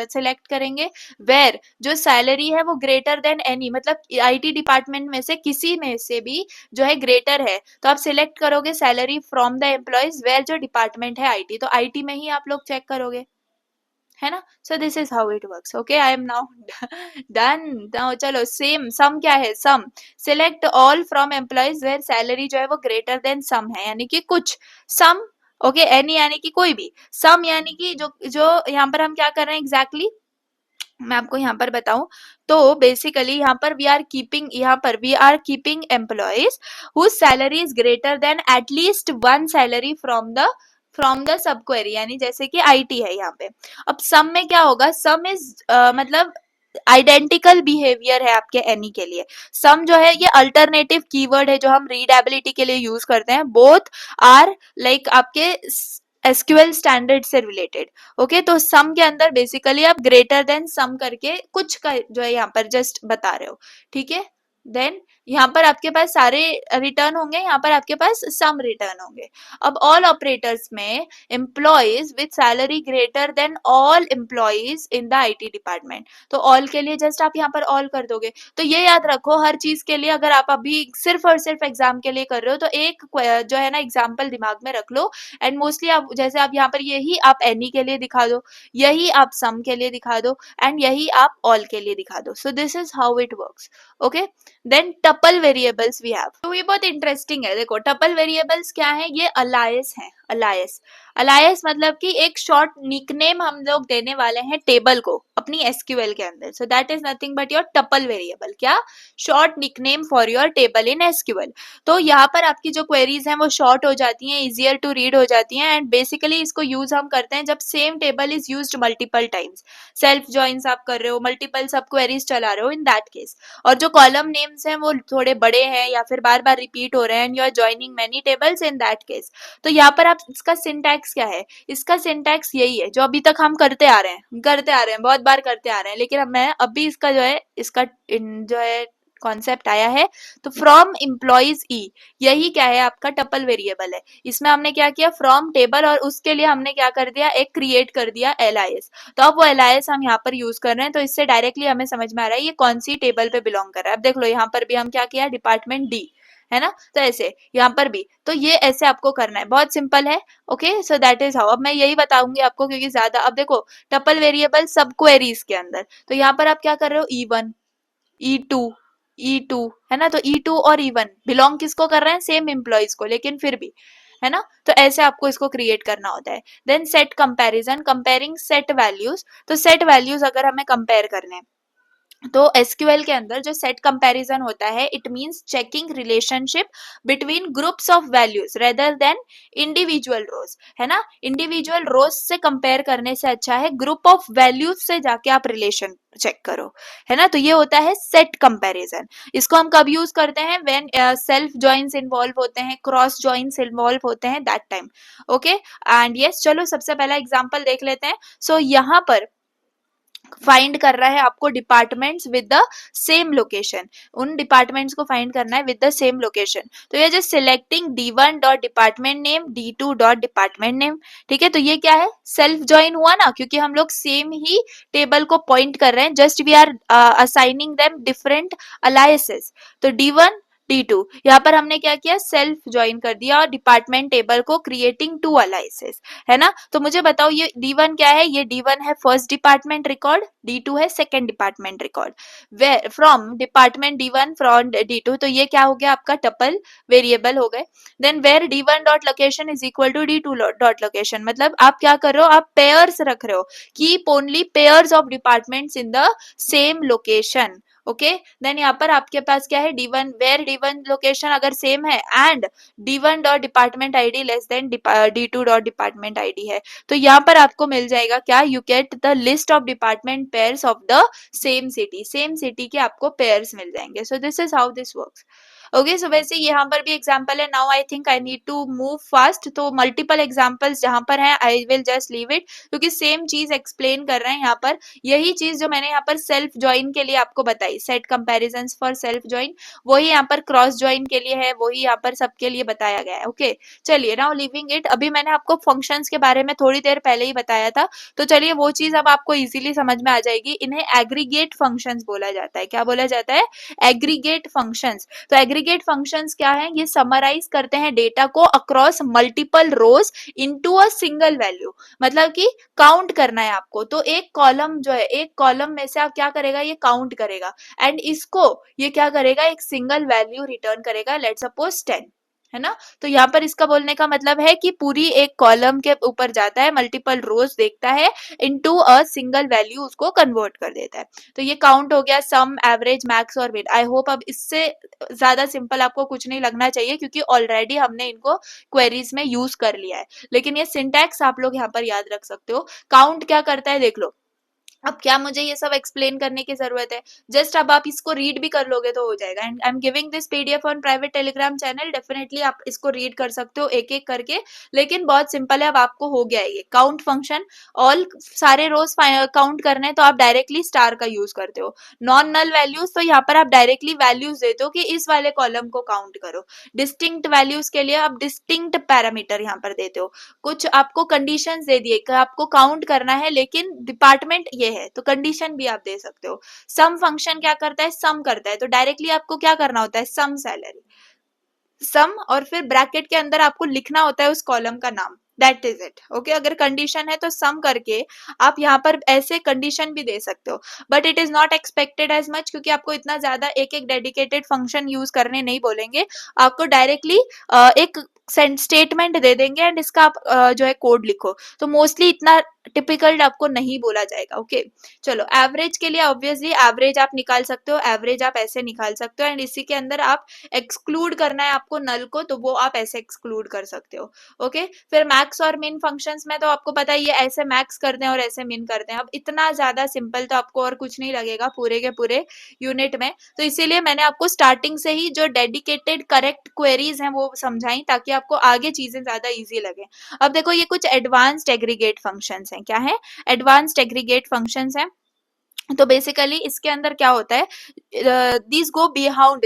सिलेक्ट करेंगे, वेर जो सैलरी है वो ग्रेटर देन एनी, मतलब आईटी डिपार्टमेंट में से किसी में से भी जो है ग्रेटर है, तो आप सिलेक्ट करोगे salary from the employees where जो डिपार्टमेंट है आईटी, तो आईटी में ही आप लोग चेक करोगे, है ना। So this is how it works. Okay, I am now done. Now चलो सेम सम क्या है, sum select all from employees where salary जो है वो ग्रेटर देन सम है, यानी कि कुछ सम, ओके एनी यानी कि कोई भी, सम यानी कि जो जो यहाँ पर हम क्या कर रहे हैं एग्जैक्टली exactly, मैं आपको यहाँ पर बताऊं तो बेसिकली यहाँ पर we are keeping employees whose salary is greater than at least one salary from the sub query, यानी जैसे कि आईटी है यहाँ पे। अब सम में क्या होगा, सम इज मतलब आइडेंटिकल बिहेवियर है आपके एनी के लिए। सम जो है ये अल्टरनेटिव कीवर्ड है जो हम रीडेबिलिटी के लिए यूज करते हैं, बोथ आर लाइक आपके एसक्यूएल स्टैंडर्ड से रिलेटेड। ओके, तो सम के अंदर बेसिकली आप ग्रेटर देन सम करके कुछ का जो है यहाँ पर जस्ट बता रहे हो, ठीक है। देन यहाँ पर आपके पास सारे रिटर्न होंगे, यहाँ पर आपके पास सम रिटर्न होंगे। अब ऑल ऑपरेटर्स में employees with salary greater then all employees in the IT department, तो ऑल के लिए जस्ट आप यहाँ पर ऑल कर दोगे। तो ये याद रखो हर चीज के लिए, अगर आप अभी सिर्फ और सिर्फ एग्जाम के लिए कर रहे हो तो एक जो है ना एग्जाम्पल दिमाग में रख लो, एंड मोस्टली आप जैसे आप यहाँ पर यही आप एनी के लिए दिखा दो, यही आप सम के लिए दिखा दो, एंड यही आप ऑल के लिए दिखा दो। So this is how it works. Okay, then tuple variables we have, तो ये बहुत इंटरेस्टिंग है। देखो टपल वेरिएबल्स क्या है, ये अलायस है, अलायस। अलायस मतलब कि एक शॉर्ट निकनेम हम लोग देने वाले हैं टेबल को अपनी एसक्यूएल के अंदर, so that is nothing but your tuple variable, क्या, short nickname for your table in SQL. तो यहाँ पर आपकी जो क्वेरीज हैं वो शॉर्ट हो जाती हैं, इजियर टू रीड हो जाती हैं, एंड बेसिकली इसको यूज हम करते हैं जब same table is used multiple times, self joins आप कर रहे हो, मल्टीपल सब क्वेरीज चला रहे हो, इन दैट केस। और जो कॉलम नेम्स हैं वो थोड़े बड़े हैं या फिर बार बार रिपीट हो रहे हैं, you are joining many tables, in that case. तो यहाँ पर आप इसका सिंटैक्स क्या है, इसका सिंटैक्स यही है जो अभी तक हम करते आ रहे हैं, बहुत बार करते आ रहे हैं, लेकिन अब मैं अभी इसका जो है इसका जो है कॉन्सेप्ट आया है। तो फ्रॉम एम्प्लॉयज ई, यही क्या है आपका टपल वेरिएबल है। इसमें हमने क्या किया, फ्रॉम टेबल, और उसके लिए हमने क्या कर दिया, एक क्रिएट कर दिया एलआईएस। तो अब वो एलआईएस हम यहाँ पर यूज कर रहे हैं, तो इससे डायरेक्टली हमें समझ में आ रहा है ये कौन सी टेबल पे बिलोंग कर रहा है। अब देख लो यहाँ पर भी हम क्या किया, डिपार्टमेंट डी, है ना। तो ऐसे यहाँ पर भी, तो ये ऐसे आपको करना है, बहुत सिंपल है। Okay, so that is how. अब मैं यही बताऊंगी आपको क्योंकि ज्यादा, अब देखो टपल वेरिएबल सब क्वेरीज के अंदर, तो यहाँ पर आप क्या कर रहे हो, ई1 ई2 ई2, है ना। तो ई2 और ई1 बिलोंग किसको कर रहे हैं, सेम एम्प्लॉयज को, लेकिन फिर भी, है ना। तो ऐसे आपको इसको क्रिएट करना होता है। Then set comparison, comparing set values, तो सेट वैल्यूज अगर हमें कंपेयर करने हैं तो एसक्यूएल के अंदर जो सेट कंपैरिजन होता है, it means checking relationship between groups of values rather than individual rows, है ना। इंडिविजुअल रोज से कंपेयर करने से अच्छा है ग्रुप ऑफ वैल्यूज से जाके आप रिलेशन चेक करो, है ना। तो ये होता है सेट कंपैरिजन। इसको हम कब यूज करते हैं, व्हेन सेल्फ जॉइंस इन्वॉल्व होते हैं, क्रॉस जॉइंस इन्वॉल्व होते हैं, that time. Okay, and yes, चलो सबसे पहला एग्जांपल देख लेते हैं। सो यहाँ पर फाइंड कर रहा है आपको departments with the same location, उन डिपार्टमेंट्स को फाइंड करना है विद द सेम लोकेशन। तो ये जस्ट सिलेक्टिंग डी1 डॉट डिपार्टमेंट नेम, डी2 डॉट डिपार्टमेंट नेम, ठीक है। तो ये क्या है, सेल्फ ज्वाइन हुआ ना, क्योंकि हम लोग सेम ही टेबल को पॉइंट कर रहे हैं, just we are assigning them different aliases. तो डी1 डी2, यहाँ पर हमने क्या किया, सेल्फ ज्वाइन कर दिया और डिपार्टमेंट टेबल को क्रिएटिंग टू अलायसेस, है ना। तो मुझे बताओ ये D1 क्या है, ये D1 है फर्स्ट डिपार्टमेंट रिकॉर्ड, D2 है second department record. Way from department D1 from D2, तो ये क्या हो गया आपका टपल वेरिएबल हो गए। Then where D1 dot location is equal to D2 dot location, मतलब आप क्या कर रहे हो, आप पेयर्स रख रहे हो, keep only pairs of departments in the same location. Okay. Then यहाँ पर आपके पास क्या है, D1 वेयर D1 लोकेशन अगर सेम है and D1 dot department ID less than D2 dot department ID है, तो यहाँ पर आपको मिल जाएगा क्या, you get the list of department pairs of the same city के आपको पेयर्स मिल जाएंगे। So this is how this works. Okay, सो वैसे यहाँ पर भी एग्जाम्पल है। Now I think I need to move fast, तो मल्टीपल एग्जाम्पल्स जहां पर हैं I will just leave it, क्योंकि सेम चीज एक्सप्लेन कर रहे हैं यहाँ पर। यही चीज जो मैंने यहाँ पर सेल्फ ज्वाइन के लिए आपको बताई, set comparison for self join, वही यहाँ पर क्रॉस ज्वाइन के लिए है, वही यहाँ पर सबके लिए बताया गया है। ओके, चलिए नाउ लिविंग इट। अभी मैंने आपको फंक्शंस के बारे में थोड़ी देर पहले ही बताया था, तो चलिए वो चीज अब आपको इजीली समझ में आ जाएगी। इन्हें एग्रीगेट फंक्शंस बोला जाता है। क्या बोला जाता है? Aggregate functions. तो एग्रीगेट फंक्शंस क्या है? ये समराइज करते हैं डेटा को across multiple rose into a single value. मतलब कि काउंट करना है आपको, तो एक कॉलम जो है, एक कॉलम में से आप क्या करेगा, ये काउंट करेगा एंड इसको ये क्या करेगा, एक सिंगल वैल्यू रिटर्न करेगा, लेट्स सपोज 10, है ना। तो यहाँ पर इसका बोलने का मतलब है कि पूरी एक कॉलम के ऊपर जाता है, मल्टीपल रोज देखता है, इनटू अ सिंगल वैल्यू उसको कन्वर्ट कर देता है। तो ये काउंट हो गया, सम, एवरेज, मैक्स और मिन। आई होप अब इससे ज्यादा सिंपल आपको कुछ नहीं लगना चाहिए, क्योंकि ऑलरेडी हमने इनको क्वेरीज में यूज कर लिया है। लेकिन ये सिंटैक्स आप लोग यहाँ पर याद रख सकते हो। काउंट क्या करता है देख लो। अब क्या मुझे ये सब एक्सप्लेन करने की जरूरत है? जस्ट अब आप इसको रीड भी कर लोगे तो हो जाएगा। And I am giving this PDF on private Telegram channel, definitely आप इसको रीड कर सकते हो एक एक करके, लेकिन बहुत सिंपल है। अब आपको हो गया है ये काउंट फंक्शन। ऑल सारे रोज काउंट करने हैं तो आप डायरेक्टली स्टार का यूज करते हो। नॉन नल वैल्यूज, तो यहाँ पर आप डायरेक्टली वैल्यूज देते हो कि इस वाले कॉलम को काउंट करो। डिस्टिंक्ट वैल्यूज के लिए आप डिस्टिंक्ट पैरामीटर यहाँ पर देते हो। कुछ आपको कंडीशंस दे दिए कि आपको काउंट करना है लेकिन डिपार्टमेंट ये है, तो कंडीशन भी आप दे सकते हो। सम फंक्शन क्या करता है? सम करता है, तो डायरेक्टली आपको क्या करना होता है? सम सैलरी, सम, और फिर ब्रैकेट के अंदर आपको लिखना होता है उस कॉलम का नाम। That is it. ओके, अगर कंडीशन है तो सम करके आप यहाँ पर ऐसे कंडीशन भी दे सकते हो, but it is not expected as much, क्योंकि आपको इतना ज्यादा एक एक डेडिकेटेड फंक्शन यूज करने नहीं बोलेंगे। आपको डायरेक्टली एक स्टेटमेंट दे देंगे एंड इसका आप जो है कोड लिखो, तो मोस्टली इतना टिपिकल आपको नहीं बोला जाएगा। ओके, चलो एवरेज के लिए ऑब्वियसली एवरेज आप निकाल सकते हो, एवरेज आप ऐसे निकाल सकते हो, एंड इसी के अंदर आप एक्सक्लूड करना है आपको नल को, तो वो आप ऐसे एक्सक्लूड कर सकते हो। ओके, फिर मैक्स और मिन फंक्शंस में तो आपको पता ही है, ऐसे मैक्स करते हैं और ऐसे मिन करते हैं। अब इतना ज्यादा सिंपल तो आपको और कुछ नहीं लगेगा पूरे के पूरे यूनिट में, तो इसीलिए मैंने आपको स्टार्टिंग से ही जो डेडिकेटेड करेक्ट क्वेरीज हैं वो समझाई, ताकि आपको आगे चीजें ज्यादा इजी लगे। अब देखो ये कुछ एडवांस्ड एग्रीगेट फंक्शंस हैं। क्या है? एडवांस्ड एग्रीगेट फंक्शंस हैं। तो बेसिकली इसके अंदर क्या होता है, दिस गो बिहाउंड,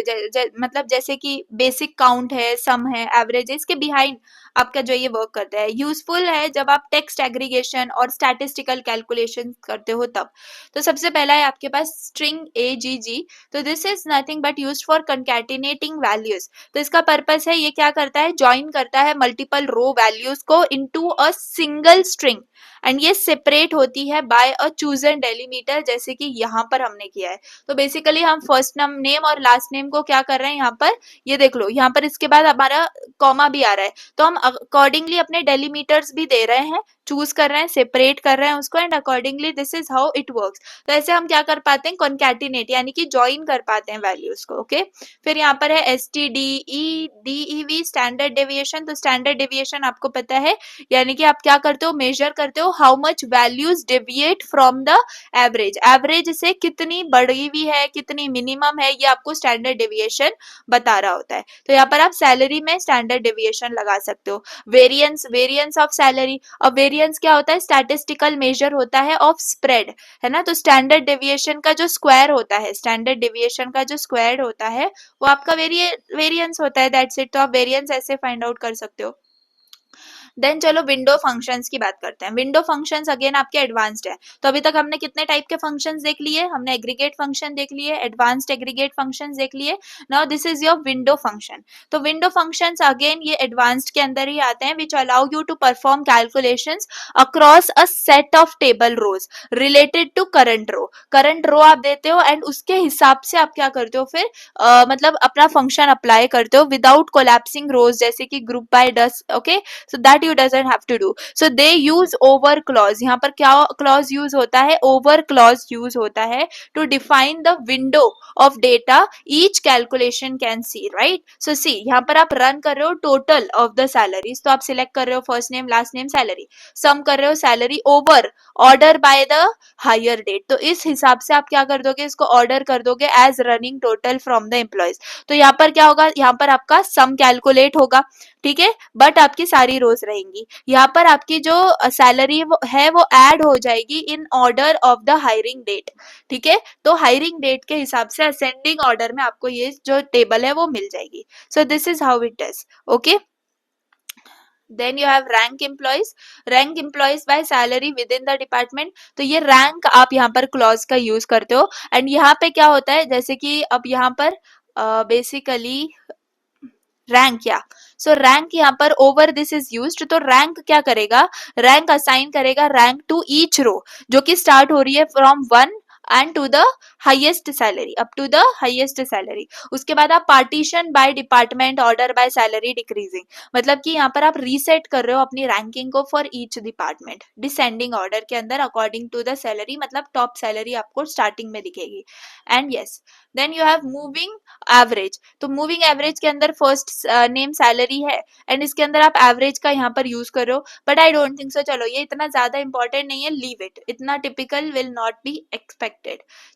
मतलब जैसे कि बेसिक काउंट है, सम है, एवरेज है, इसके बिहाइंड आपका जो ये वर्क करता है। यूजफुल है जब आप टेक्स्ट एग्रीगेशन और स्टैटिस्टिकल कैलकुलेशन करते हो तब। तो सबसे पहला है आपके पास स्ट्रिंग AGG। तो this is nothing but used for concatenating values. तो इसका पर्पस है, ये क्या करता है, ज्वाइन करता है मल्टीपल रो वैल्यूज को into a single string, and ये सेपरेट होती है बाय अ चूजन डेलीमीटर, जैसे कि यहाँ पर हमने किया है। तो बेसिकली हम फर्स्ट नेम और लास्ट नेम को क्या कर रहे हैं, यहाँ पर ये देख लो, यहाँ पर इसके बाद हमारा कॉमा भी आ रहा है, तो हम अकॉर्डिंगली अपने डेलीमीटर्स भी दे रहे हैं, चूज कर रहे हैं, सेपरेट कर रहे हैं उसको, and accordingly this is how it works. तो ऐसे हम क्या कर पाते हैं, कॉन्कैटिनेट यानी कि ज्वाइन कर पाते हैं वैल्यूज को। ओके, फिर यहाँ पर है STDEV स्टैंडर्ड डेविएशन। तो स्टैंडर्ड डेविएशन आपको पता है, यानी कि आप क्या करते हो, मेजर करते हो how much values deviate from the average, average से कितनी बढ़ी हुई है, कितनी मिनिमम है, ये आपको स्टैंडर्ड डेविएशन बता रहा होता है। तो यहाँ पर आप सैलरी में स्टैंडर्ड डेविएशन लगा सकते हो। Variance, variance of salary. अब वेरिएंस क्या होता है, स्टैटिस्टिकल मेजर होता है ऑफ स्प्रेड, है ना। तो स्टैंडर्ड डेविएशन का जो स्क्वायर होता है, स्टैंडर्ड डेविएशन का जो स्क्वायर होता है वो आपका वेरिएंस होता है, दैट्स इट। तो आप वेरिएंस ऐसे फाइंड आउट कर सकते हो। देन चलो विंडो फंक्शंस की बात करते हैं। विंडो फंक्शंस अगेन आपके एडवांस्ड है। तो अभी तक हमने कितने टाइप के फंक्शंस देख लिए, हमने एग्रीगेट फंक्शन देख लिए, एडवांस्ड एग्रीगेट फंक्शंस देख लिए। Now this is your window function. तो विंडो फंक्शंस अगेन ये एडवांस्ड के अंदर ही आते हैं, which allow you to perform calculations across a set of table rows related to current row. Current row आप देते हो एंड उसके हिसाब से आप क्या करते हो फिर मतलब अपना फंक्शन अप्लाई करते हो विदाउट कोलैप्सिंग रोज, जैसे कि group by does. Okay, so that you doesn't have to do. So they use over clause। यहाँ पर क्या clause use होता है, over clause use होता है to define the window of data each calculation can see, right? So see, यहाँ पर आप रन कर रहे हो total of the salaries, तो आप सिलेक्ट कर रहे हो first name last name salary, sum कर रहे हो salary over order by the hire date, तो इस हिसाब से आप क्या कर दोगे, इसको ऑर्डर कर दोगे as running total from the employees. तो यहाँ पर क्या होगा, यहाँ पर आपका सम कैलकुलेट होगा, ठीक है, बट आपकी सारी रोज रहेंगी। यहाँ पर आपकी जो सैलरी है वो ऐड हो जाएगी in order of the hiring date, ठीक है। तो हायरिंग डेट के हिसाब से असेंडिंग ऑर्डर में आपको ये जो टेबल है वो मिल जाएगी। So this is how it is, okay. Then you have rank employees by salary within the department. तो ये रैंक आप यहाँ पर क्लॉज का यूज करते हो, एंड यहाँ पे क्या होता है, जैसे कि अब यहाँ पर बेसिकली रैंक, या सो रैंक यहाँ पर ओवर दिस इज यूज्ड, तो रैंक क्या करेगा, रैंक असाइन करेगा रैंक टू ईच रो जो कि स्टार्ट हो रही है from 1 and to the highest salary, up to the highest salary. उसके बाद आप partition by department order by salary decreasing, मतलब कि यहाँ पर आप रीसेट कर रहे हो अपनी रैंकिंग को for each department descending order के अंदर अकॉर्डिंग टू द सैलरी, मतलब टॉप सैलरी आपको स्टार्टिंग में दिखेगी। And yes, then you have moving average. तो मूविंग एवरेज के अंदर फर्स्ट नेम सैलरी है, एंड इसके अंदर आप एवरेज का यहाँ पर यूज करो, but I don't think so, चलो ये इतना ज्यादा इंपॉर्टेंट नहीं है, लीव इट, इतना typical will not be expected.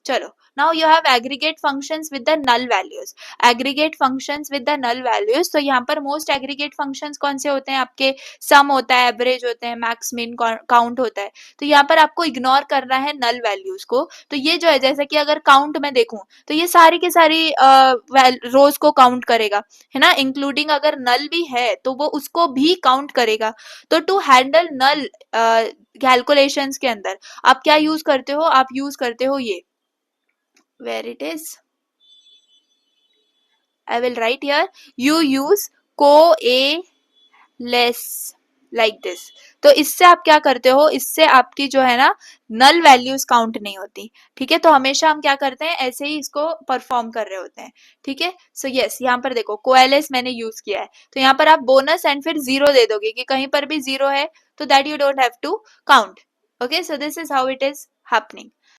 चलो, now you have aggregate functions with the null values. Aggregate functions with the null values, तो यहाँ पर मोस्ट एग्रीगेट फंक्शंस कौन से होते हैं आपके, सम होता है, एवरेज होते हैं, मैक्स मिन काउंट होता है। तो यहाँ पर आपको इग्नोर करना है नल वैल्यूज को। तो ये जो है, जैसे कि अगर काउंट में देखूं तो ये सारी की सारी रोज को काउंट करेगा, है ना, इंक्लूडिंग अगर नल भी है तो वो उसको भी काउंट करेगा। तो टू हैंडल नल कैलकुलेशंस के अंदर आप क्या यूज करते हो, आप यूज करते हो ये, where it is, I will write here, you use को ए लेस लाइक दिस। तो इससे आप क्या करते हो, इससे आपकी जो है ना नल वैल्यूज काउंट नहीं होती, ठीक है। तो हमेशा हम क्या करते हैं, ऐसे ही इसको परफॉर्म कर रहे होते हैं, ठीक है। सो यस, यहाँ पर देखो कोएलेस मैंने यूज किया है, तो यहाँ पर आप बोनस एंड फिर 0 दे दोगे कि कहीं पर भी 0 है तो that you don't have to count, okay. So this is how it is happening.